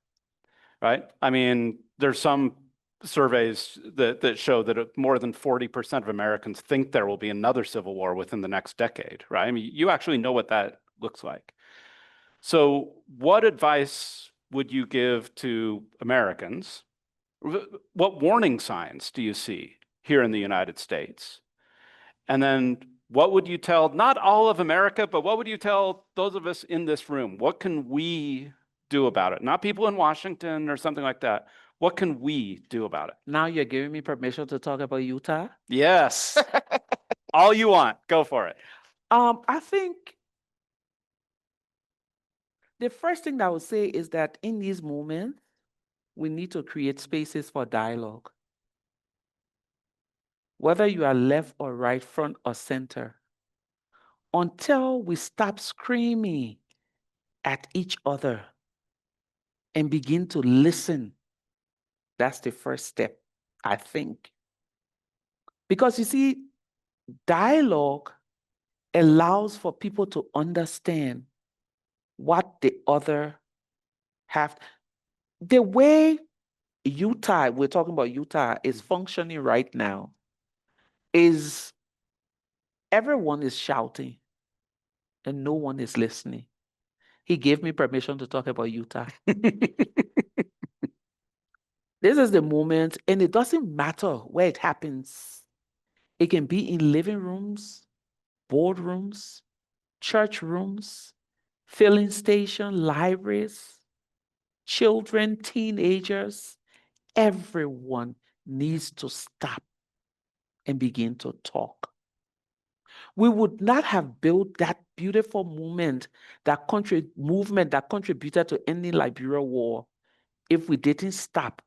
right? I mean, there's some surveys that show that more than 40% of Americans think there will be another civil war within the next decade, right? I mean, you actually know what that looks like. So what advice would you give to Americans? What warning signs do you see here in the United States? And then what would you tell, not all of America, but what would you tell those of us in this room? What can we do about it? Not people in Washington or something like that. What can we do about it? Now you're giving me permission to talk about Utah? Yes. All you want. Go for it. I think the first thing that I would say is that in these moments, we need to create spaces for dialogue. Whether you are left or right, front or center, until we stop screaming at each other and begin to listen. That's the first step, I think. Because you see, dialogue allows for people to understand what the other have. The way Utah, we're talking about Utah, is functioning right now is everyone is shouting and no one is listening. He gave me permission to talk about Utah. This is the moment, and it doesn't matter where it happens. It can be in living rooms, boardrooms, church rooms, filling station, libraries, children, teenagers. Everyone needs to stop and begin to talk. We would not have built that beautiful movement that contributed to ending Liberia war if we didn't stop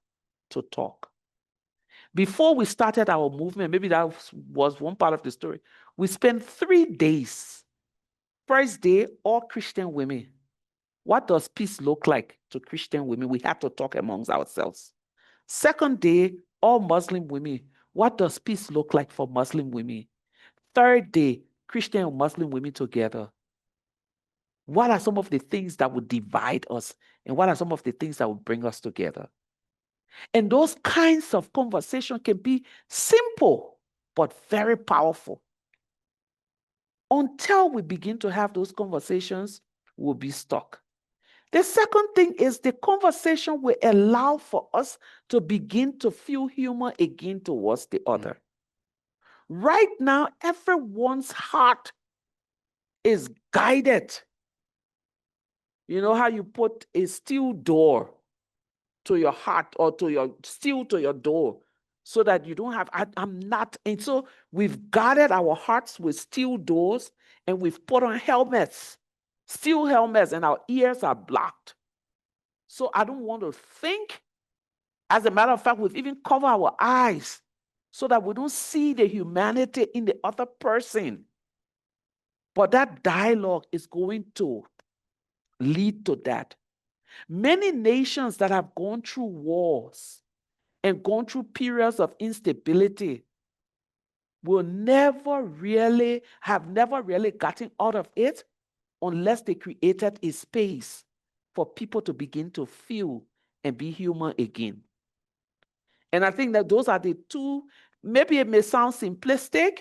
to talk. Before we started our movement, maybe that was one part of the story, we spent 3 days. First day, all Christian women. What does peace look like to Christian women? We have to talk amongst ourselves. Second day, all Muslim women. What does peace look like for Muslim women? Third day, Christian and Muslim women together. What are some of the things that would divide us? And what are some of the things that would bring us together? And those kinds of conversation can be simple, but very powerful. Until we begin to have those conversations, we'll be stuck. The second thing is the conversation will allow for us to begin to feel humor again towards the other. Right now, everyone's heart is guided. You know how you put a steel door to your heart or to your door so that you don't have, I'm not. And so we've guarded our hearts with steel doors and we've put on helmets, steel helmets, and our ears are blocked. So I don't want to think. As a matter of fact, we've even covered our eyes so that we don't see the humanity in the other person. But that dialogue is going to lead to that. Many nations that have gone through wars and gone through periods of instability will never really gotten out of it unless they created a space for people to begin to feel and be human again. And I think that those are the two, maybe it may sound simplistic,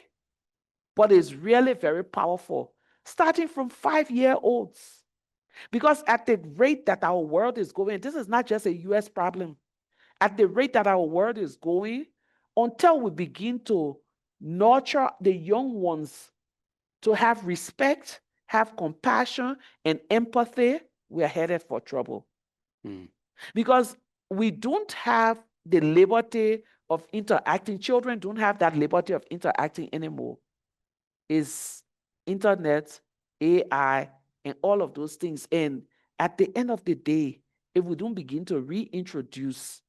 but it's really very powerful, starting from 5-year-olds. Because at the rate that our world is going, this is not just a US problem. At the rate that our world is going, until we begin to nurture the young ones to have respect, have compassion, and empathy, we are headed for trouble. Because we don't have the liberty of interacting. Children don't have that liberty of interacting anymore. It's internet, AI, and all of those things. And at the end of the day, if we don't begin to reintroduce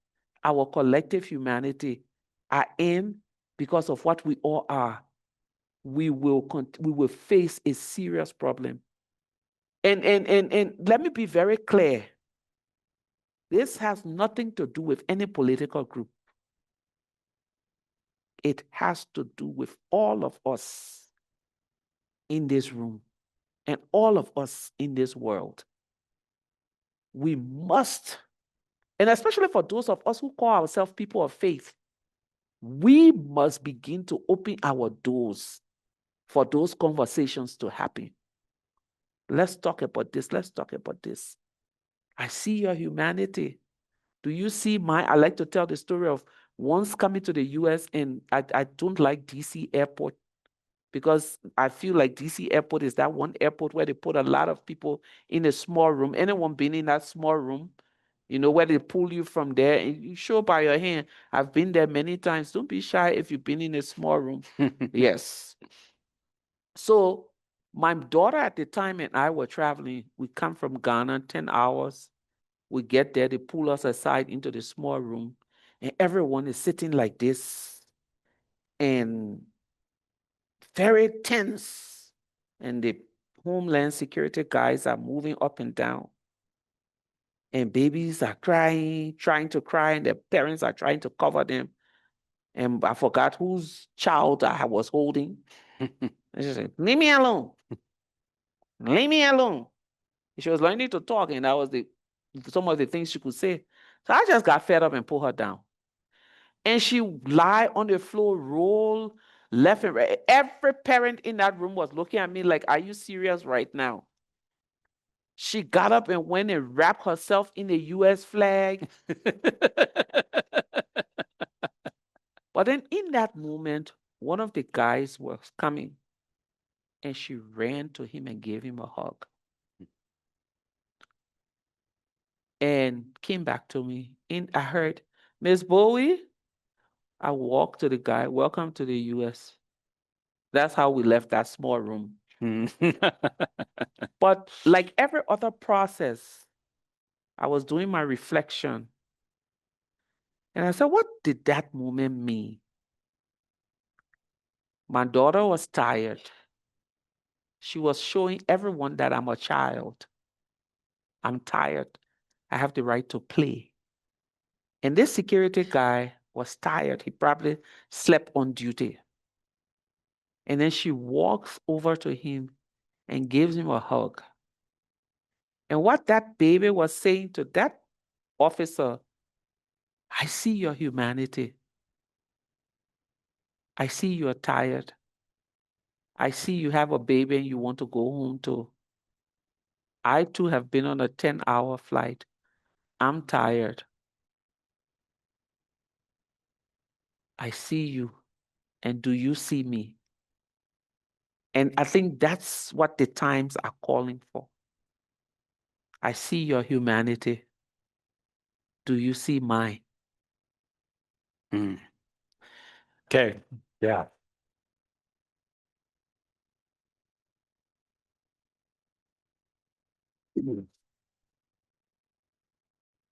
our collective humanity, our aim, because of what we all are, we will face a serious problem. And let me be very clear. This has nothing to do with any political group. It has to do with all of us in this room and all of us in this world. We must, and especially for those of us who call ourselves people of faith, we must begin to open our doors for those conversations to happen. Let's talk about this. Let's talk about this. I see your humanity. Do you see I like to tell the story of once coming to the US, and I don't like DC airport because I feel like DC airport is that one airport where they put a lot of people in a small room. Anyone been in that small room, where they pull you from there and you show by your hand. I've been there many times. Don't be shy if you've been in a small room. Yes. So my daughter at the time and I were traveling. We come from Ghana, 10 hours. We get there, they pull us aside into the small room, and everyone is sitting like this and very tense. And the Homeland Security guys are moving up and down. And babies are crying, trying to cry, and their parents are trying to cover them. And I forgot whose child I was holding. And she said, "Leave me alone. Leave me alone." She was learning to talk, and that was some of the things she could say. So I just got fed up and put her down. And she lie on the floor, roll left and right. Every parent in that room was looking at me like, are you serious right now? She got up and went and wrapped herself in the US flag. But then in that moment, one of the guys was coming and she ran to him and gave him a hug. And came back to me. And I heard, Miss Bowie, I walked to the guy, welcome to the US. That's how we left that small room. But like every other process, I was doing my reflection. And I said, what did that moment mean? My daughter was tired. She was showing everyone that I'm a child. I'm tired. I have the right to play. And this security guy was tired. He probably slept on duty. And then she walks over to him and gives him a hug. And what that baby was saying to that officer, I see your humanity. I see you're tired. I see you have a baby and you want to go home too. I too have been on a 10-hour flight. I'm tired. I see you. And do you see me? And I think that's what the times are calling for. I see your humanity. Do you see mine? Okay, yeah.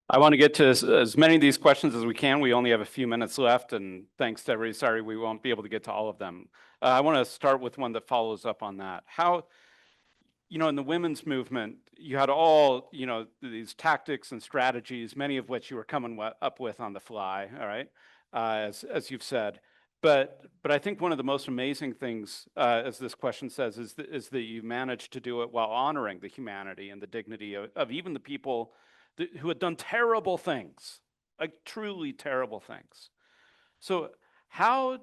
I want to get to as many of these questions as we can. We only have a few minutes left, and thanks to everybody. Sorry, we won't be able to get to all of them. I want to start with one that follows up on that. How, in the women's movement, you had all, these tactics and strategies, many of which you were coming up with on the fly, all right, as you've said. But I think one of the most amazing things, as this question says, is that you managed to do it while honoring the humanity and the dignity of even the people who had done terrible things, like truly terrible things. So how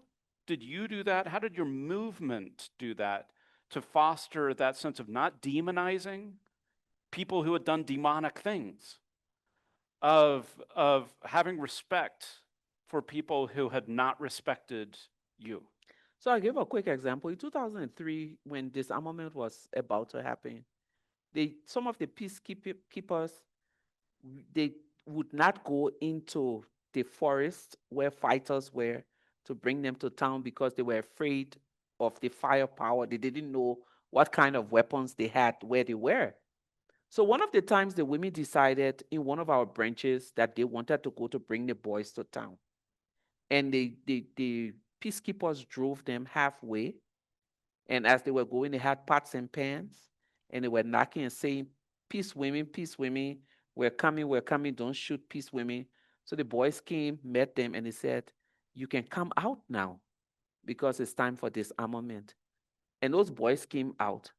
did you do that? How did your movement do that to foster that sense of not demonizing people who had done demonic things, of having respect for people who had not respected you? So I'll give a quick example. In 2003, when disarmament was about to happen, some of the peacekeepers, they would not go into the forest where fighters were to bring them to town because they were afraid of the firepower. They didn't know what kind of weapons they had where they were. So one of the times the women decided in one of our branches that they wanted to go to bring the boys to town. And the peacekeepers drove them halfway. And as they were going, they had pots and pans. And they were knocking and saying, peace women, we're coming, don't shoot, peace women. So the boys came, met them, and they said, you can come out now because it's time for disarmament. And those boys came out.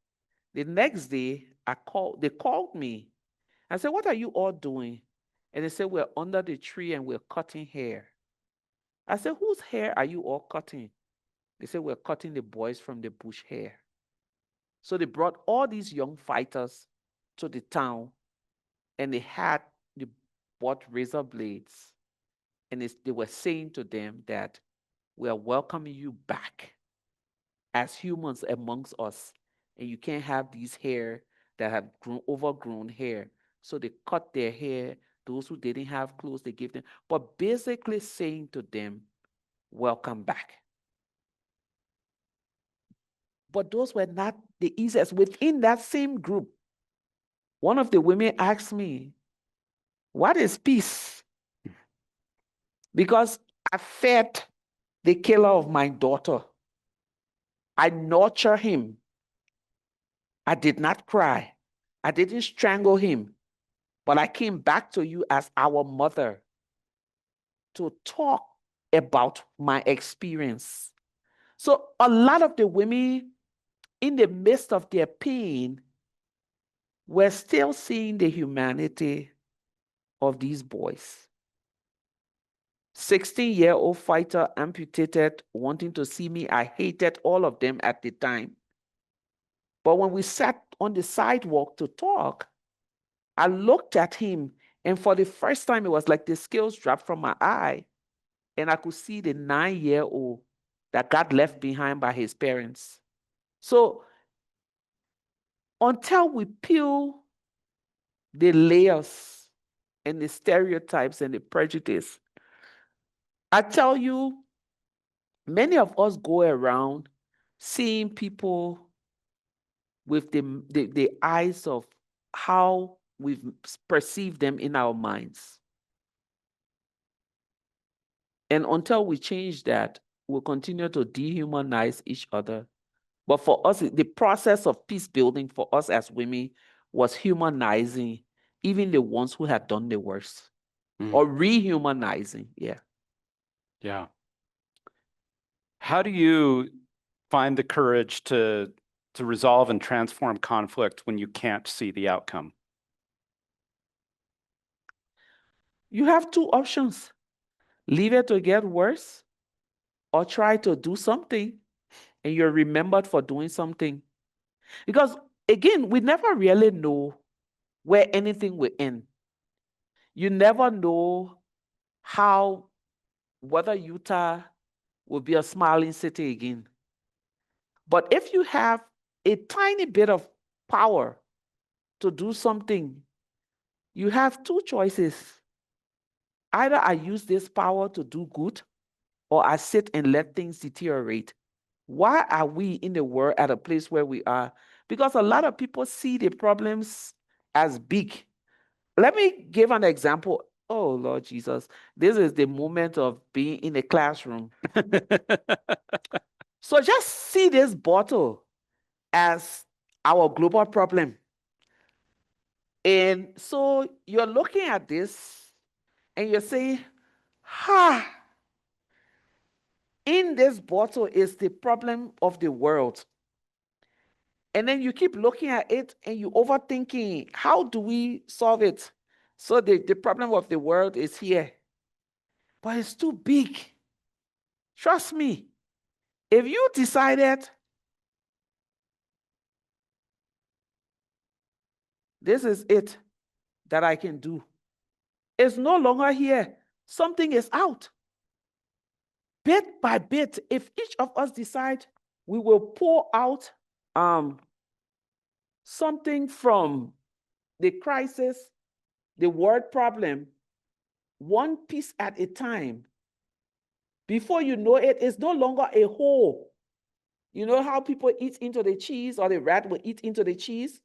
The next day, they called me. I said, what are you all doing? And they said, we're under the tree and we're cutting hair. I said, whose hair are you all cutting? They said, we're cutting the boys from the bush hair. So they brought all these young fighters to the town, and they bought razor blades. And they were saying to them that we are welcoming you back as humans amongst us. And you can't have these hair that have overgrown hair. So they cut their hair. Those who didn't have clothes, they gave them. But basically saying to them, welcome back. But those were not the easiest. Within that same group, one of the women asked me, what is peace? Because I fed the killer of my daughter. I nurtured him. I did not cry. I didn't strangle him. But I came back to you as our mother to talk about my experience. So a lot of the women, in the midst of their pain, were still seeing the humanity of these boys. 16-year-old fighter amputated, wanting to see me. I hated all of them at the time. But when we sat on the sidewalk to talk, I looked at him, and for the first time, it was like the scales dropped from my eye, and I could see the 9-year-old that got left behind by his parents. So until we peel the layers and the stereotypes and the prejudice, I tell you, many of us go around seeing people with the eyes of how we've perceived them in our minds. And until we change that, we'll continue to dehumanize each other. But for us, the process of peace building for us as women was humanizing even the ones who had done the worst, or rehumanizing. Yeah. Yeah. How do you find the courage to resolve and transform conflict when you can't see the outcome? You have two options: leave it to get worse, or try to do something and you're remembered for doing something. Because again, we never really know where anything will end. You never know whether Utah will be a smiling city again. But if you have a tiny bit of power to do something, you have two choices. Either I use this power to do good, or I sit and let things deteriorate. Why are we in the world at a place where we are? Because a lot of people see the problems as big. Let me give an example. Oh, Lord Jesus, this is the moment of being in a classroom. So just see this bottle as our global problem. And so you're looking at this and you're saying, in this bottle is the problem of the world. And then you keep looking at it and you overthinking, how do we solve it? So the problem of the world is here, but it's too big. Trust me, if you decided this is it that I can do, it's no longer here. Something is out. Bit by bit, if each of us decide we will pour out something from the crisis, the world problem, one piece at a time, before you know it, it's no longer a whole. You know how people eat into the cheese, or the rat will eat into the cheese?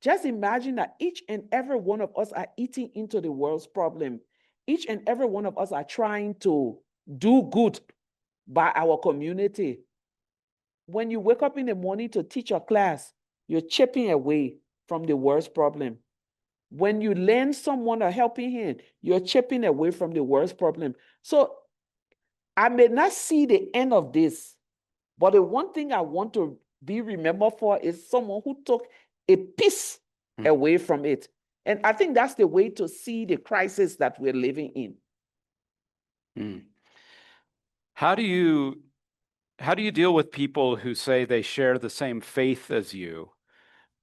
Just imagine that each and every one of us are eating into the world's problem. Each and every one of us are trying to do good by our community. When you wake up in the morning to teach your class, you're chipping away from the world's problem. When you lend someone a helping hand, you're chipping away from the world's problem. So I may not see the end of this, but the one thing I want to be remembered for is someone who took a piece away from it. And I think that's the way to see the crisis that we're living in. How do you deal with people who say they share the same faith as you,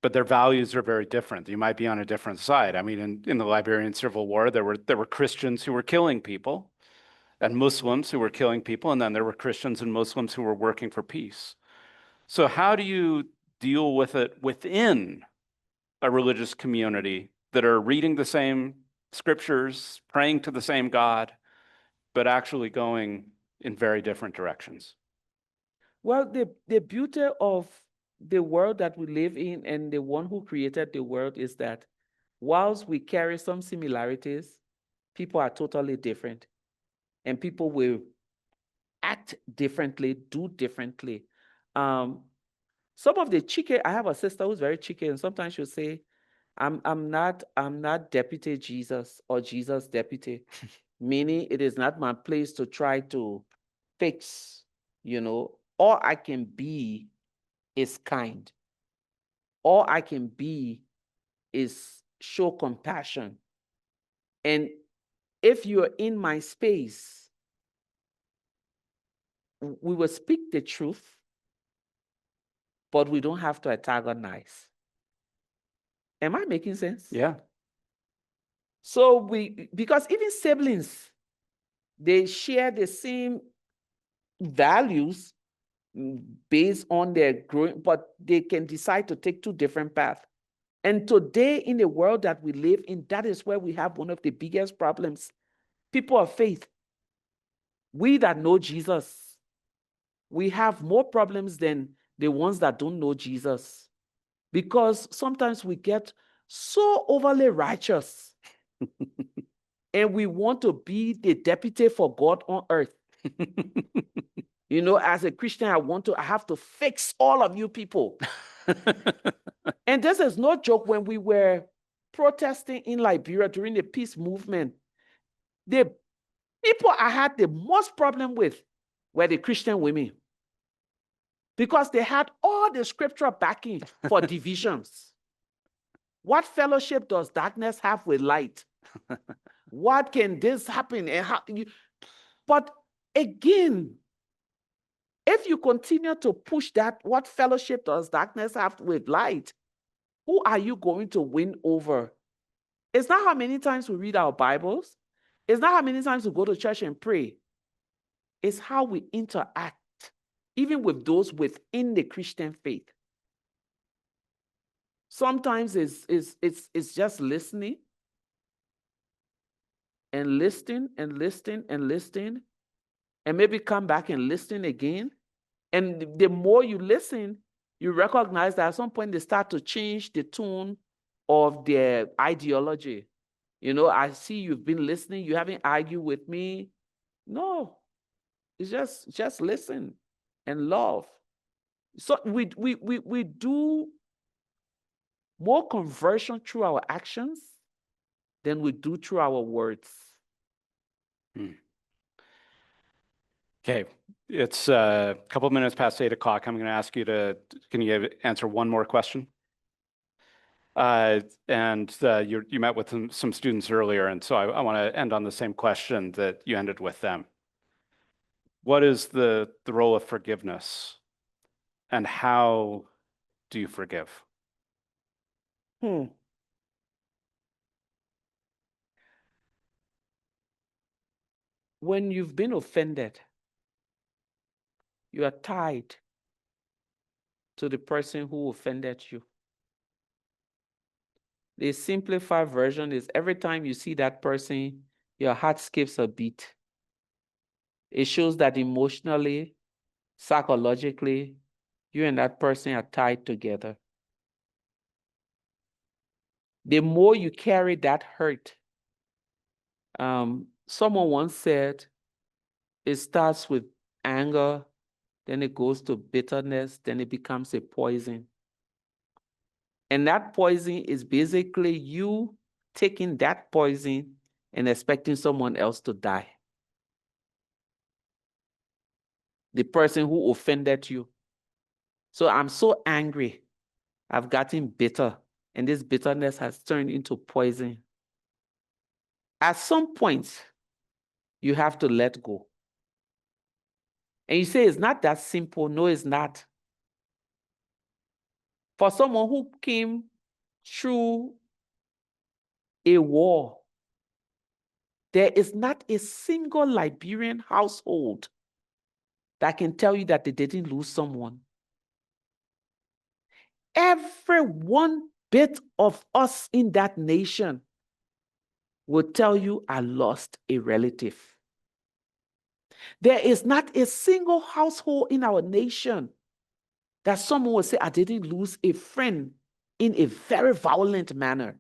but their values are very different? You might be on a different side. I mean, in the Liberian Civil War, there were Christians who were killing people, and Muslims who were killing people, and then there were Christians and Muslims who were working for peace. So how do you deal with it within a religious community that are reading the same scriptures, praying to the same God, but actually going in very different directions? Well, the beauty of the world that we live in and the one who created the world is that whilst we carry some similarities, people are totally different, and people will act differently, do differently. Some of the cheeky, I have a sister who's very cheeky, and sometimes she'll say, I'm not Deputy Jesus or Jesus Deputy, meaning it is not my place to try to fix, all I can be is kind. All I can be is show compassion. And if you're in my space, we will speak the truth, but we don't have to antagonize. Am I making sense? Yeah. So because even siblings, they share the same values based on their growing, but they can decide to take two different paths. And today, in the world that we live in, that is where we have one of the biggest problems. People of faith, we that know Jesus, we have more problems than the ones that don't know Jesus. Because sometimes we get so overly righteous and we want to be the deputy for God on earth. You know, as a Christian, I have to fix all of you people. And this is no joke. When we were protesting in Liberia during the peace movement, the people I had the most problem with were the Christian women, because they had all the scriptural backing for divisions. What fellowship does darkness have with light? What can this happen? And how but again, if you continue to push that, what fellowship does darkness have with light? Who are you going to win over? It's not how many times we read our Bibles. It's not how many times we go to church and pray. It's how we interact, even with those within the Christian faith. Sometimes it's just listening and listening and listening and listening, and maybe come back and listen again. And the more you listen, you recognize that at some point they start to change the tone of their ideology. You know, I see you've been listening, you haven't argued with me. No, it's just listen and love. So we do more conversion through our actions than we do through our words. Okay, it's a couple of minutes past 8 o'clock. I'm going to ask you to, can you answer one more question? You met with some students earlier, and so I want to end on the same question that you ended with them. What is the role of forgiveness, and how do you forgive? When you've been offended, you are tied to the person who offended you. The simplified version is every time you see that person, your heart skips a beat. It shows that emotionally, psychologically, you and that person are tied together. The more you carry that hurt, someone once said, it starts with anger, then it goes to bitterness, then it becomes a poison. And that poison is basically you taking that poison and expecting someone else to die. The person who offended you. So I'm so angry. I've gotten bitter, and this bitterness has turned into poison. At some point, you have to let go. And you say it's not that simple. No, it's not. For someone who came through a war, there is not a single Liberian household that can tell you that they didn't lose someone. Every one bit of us in that nation will tell you, I lost a relative. There is not a single household in our nation that someone will say, I didn't lose a friend in a very violent manner.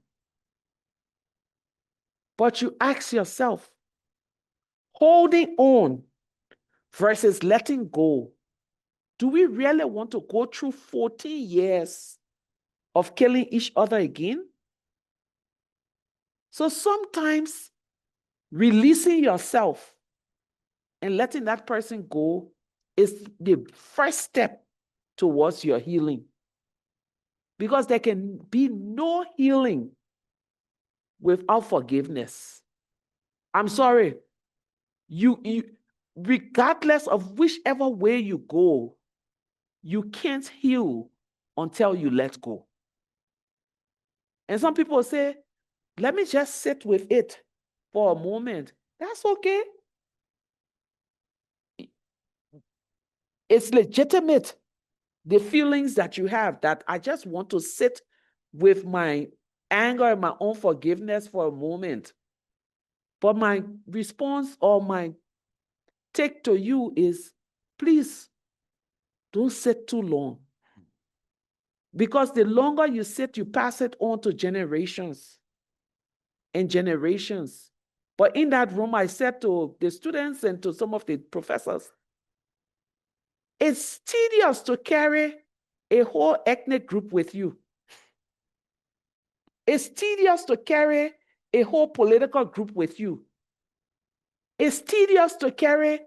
But you ask yourself, holding on versus letting go, do we really want to go through 14 years of killing each other again? So sometimes releasing yourself and letting that person go is the first step towards your healing. Because there can be no healing without forgiveness. I'm sorry. regardless of whichever way you go, you can't heal until you let go. And some people say, let me just sit with it for a moment. That's okay. It's legitimate. The feelings that you have, that I just want to sit with my anger and my unforgiveness for a moment. But my response or my take to you is, please don't sit too long. Because the longer you sit, you pass it on to generations and generations. But in that room, I said to the students and to some of the professors, it's tedious to carry a whole ethnic group with you. It's tedious to carry a whole political group with you. It's tedious to carry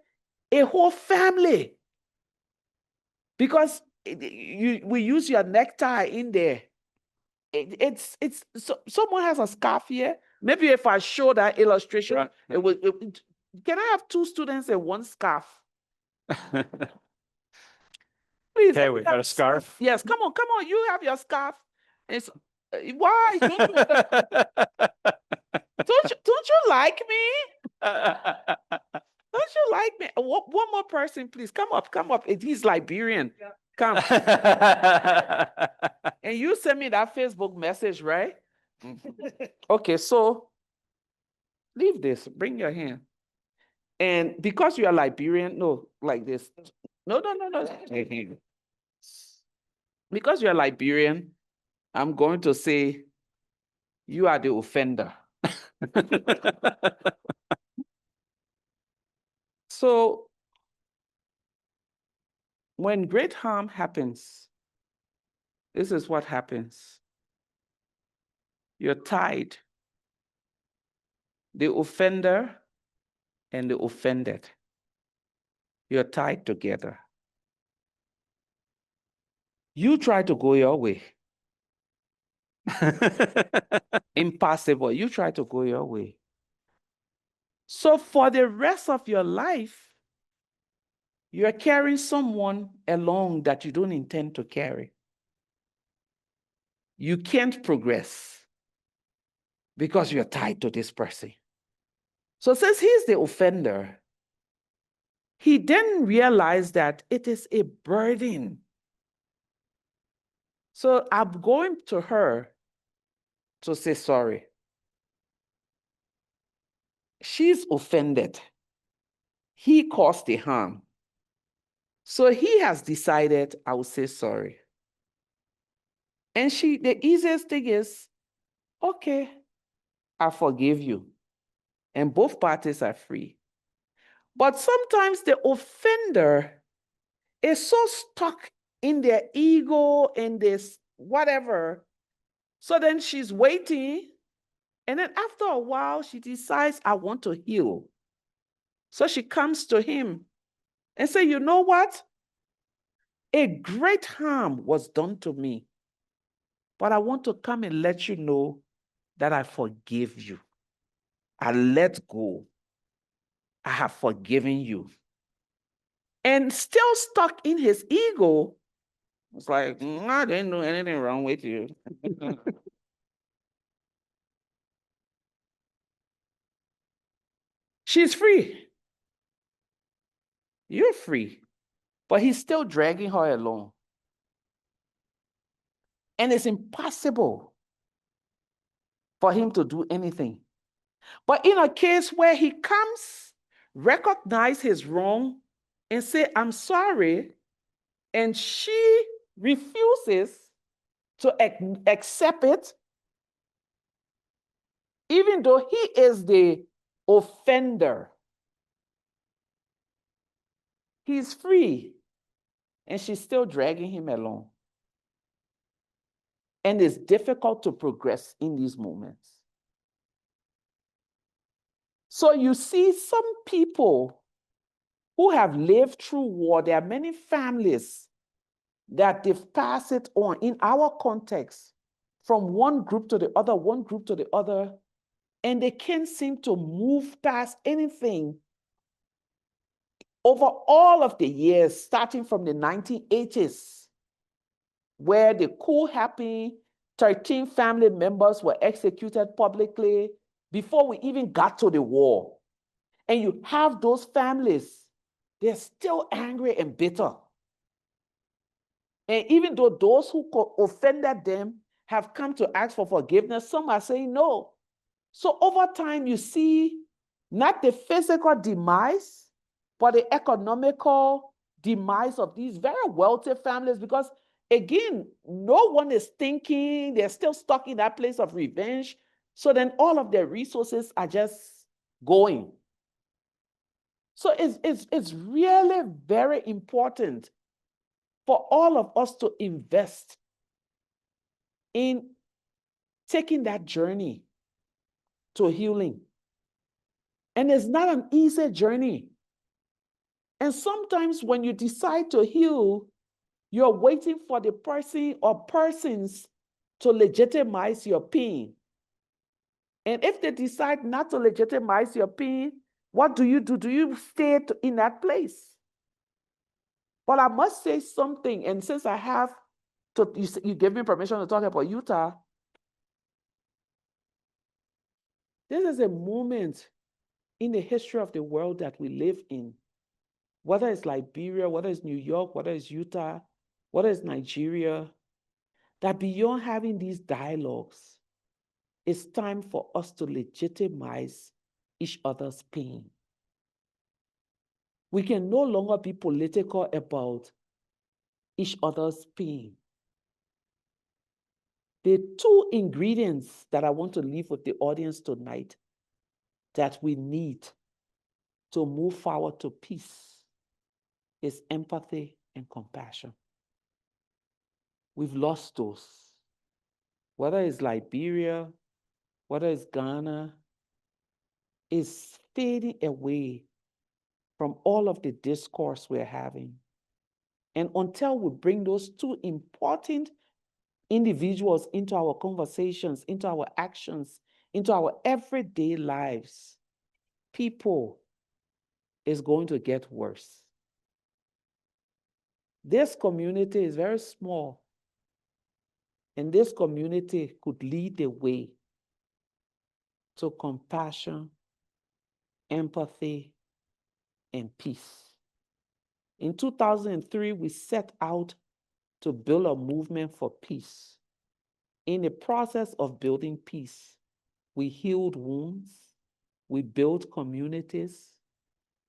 a whole family, because we use your necktie in there. So someone has a scarf here. Maybe if I show that illustration, Right. Can I have 2 students and 1 scarf? Please. Okay, we got a scarf. Yes, come on. You have your scarf. It's why don't you like me? Don't you like me? One more person, please. Come up. He's Liberian. Come. And you send me that Facebook message, right? Okay, so leave this. Bring your hand. And because you are Liberian, no, like this. No. Because you are Liberian, I'm going to say you are the offender. So when great harm happens, this is what happens. You're tied. The offender and the offended. You're tied together. You try to go your way. Impossible. You try to go your way. So for the rest of your life, you're carrying someone along that you don't intend to carry. You can't progress because you're tied to this person. So since he's the offender, he then realized that it is a burden. So I'm going to her to say sorry. She's offended. He caused the harm. So he has decided, I will say sorry. And the easiest thing is, okay, I forgive you. And both parties are free. But sometimes the offender is so stuck in their ego and this whatever. So then she's waiting. And then after a while, she decides, I want to heal. So she comes to him and say, you know what? A great harm was done to me. But I want to come and let you know that I forgive you. I let go. I have forgiven you. And still stuck in his ego, it's like, I didn't do anything wrong with you. She's free. You're free. But he's still dragging her along. And it's impossible for him to do anything. But in a case where he comes, recognize his wrong, and say, I'm sorry, and she refuses to accept it, even though he is the offender, he's free, and she's still dragging him along. And it's difficult to progress in these moments. So you see some people who have lived through war, there are many families that they've passed it on in our context from one group to the other, and they can't seem to move past anything over all of the years, starting from the 1980s, where the coup happened, 13 family members were executed publicly before we even got to the war. And you have those families, they're still angry and bitter. And even though those who offended them have come to ask for forgiveness, some are saying no. So over time, you see not the physical demise, but the economical demise of these very wealthy families, because again, no one is thinking, they're still stuck in that place of revenge. So then all of their resources are just going. So it's really very important for all of us to invest in taking that journey to healing. And it's not an easy journey. And sometimes when you decide to heal, you're waiting for the person or persons to legitimize your pain. And if they decide not to legitimize your pain, what do? Do you stay in that place? But I must say something, and since I have to, you gave me permission to talk about Utah. This is a moment in the history of the world that we live in, whether it's Liberia, whether it's New York, whether it's Utah, whether it's Nigeria, that beyond having these dialogues, it's time for us to legitimize each other's pain. We can no longer be political about each other's pain. The two ingredients that I want to leave with the audience tonight that we need to move forward to peace is empathy and compassion. We've lost those. Whether it's Liberia, whether it's Ghana, is fading away from all of the discourse we're having. And until we bring those two important individuals into our conversations, into our actions, into our everyday lives, people is going to get worse. This community is very small, and this community could lead the way to compassion, empathy, and peace. In 2003, we set out to build a movement for peace. In the process of building peace, we healed wounds, we built communities,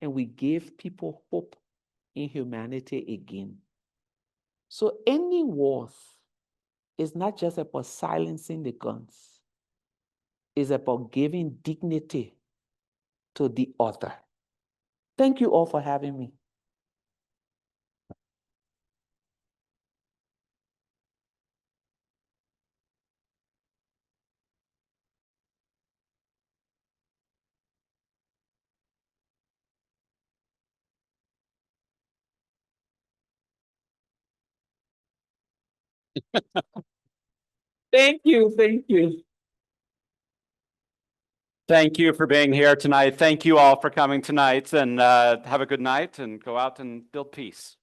and we gave people hope in humanity again. So ending wars is not just about silencing the guns. It's about giving dignity to the other. Thank you all for having me. Thank you. Thank you. Thank you for being here tonight. Thank you all for coming tonight, and have a good night and go out and build peace.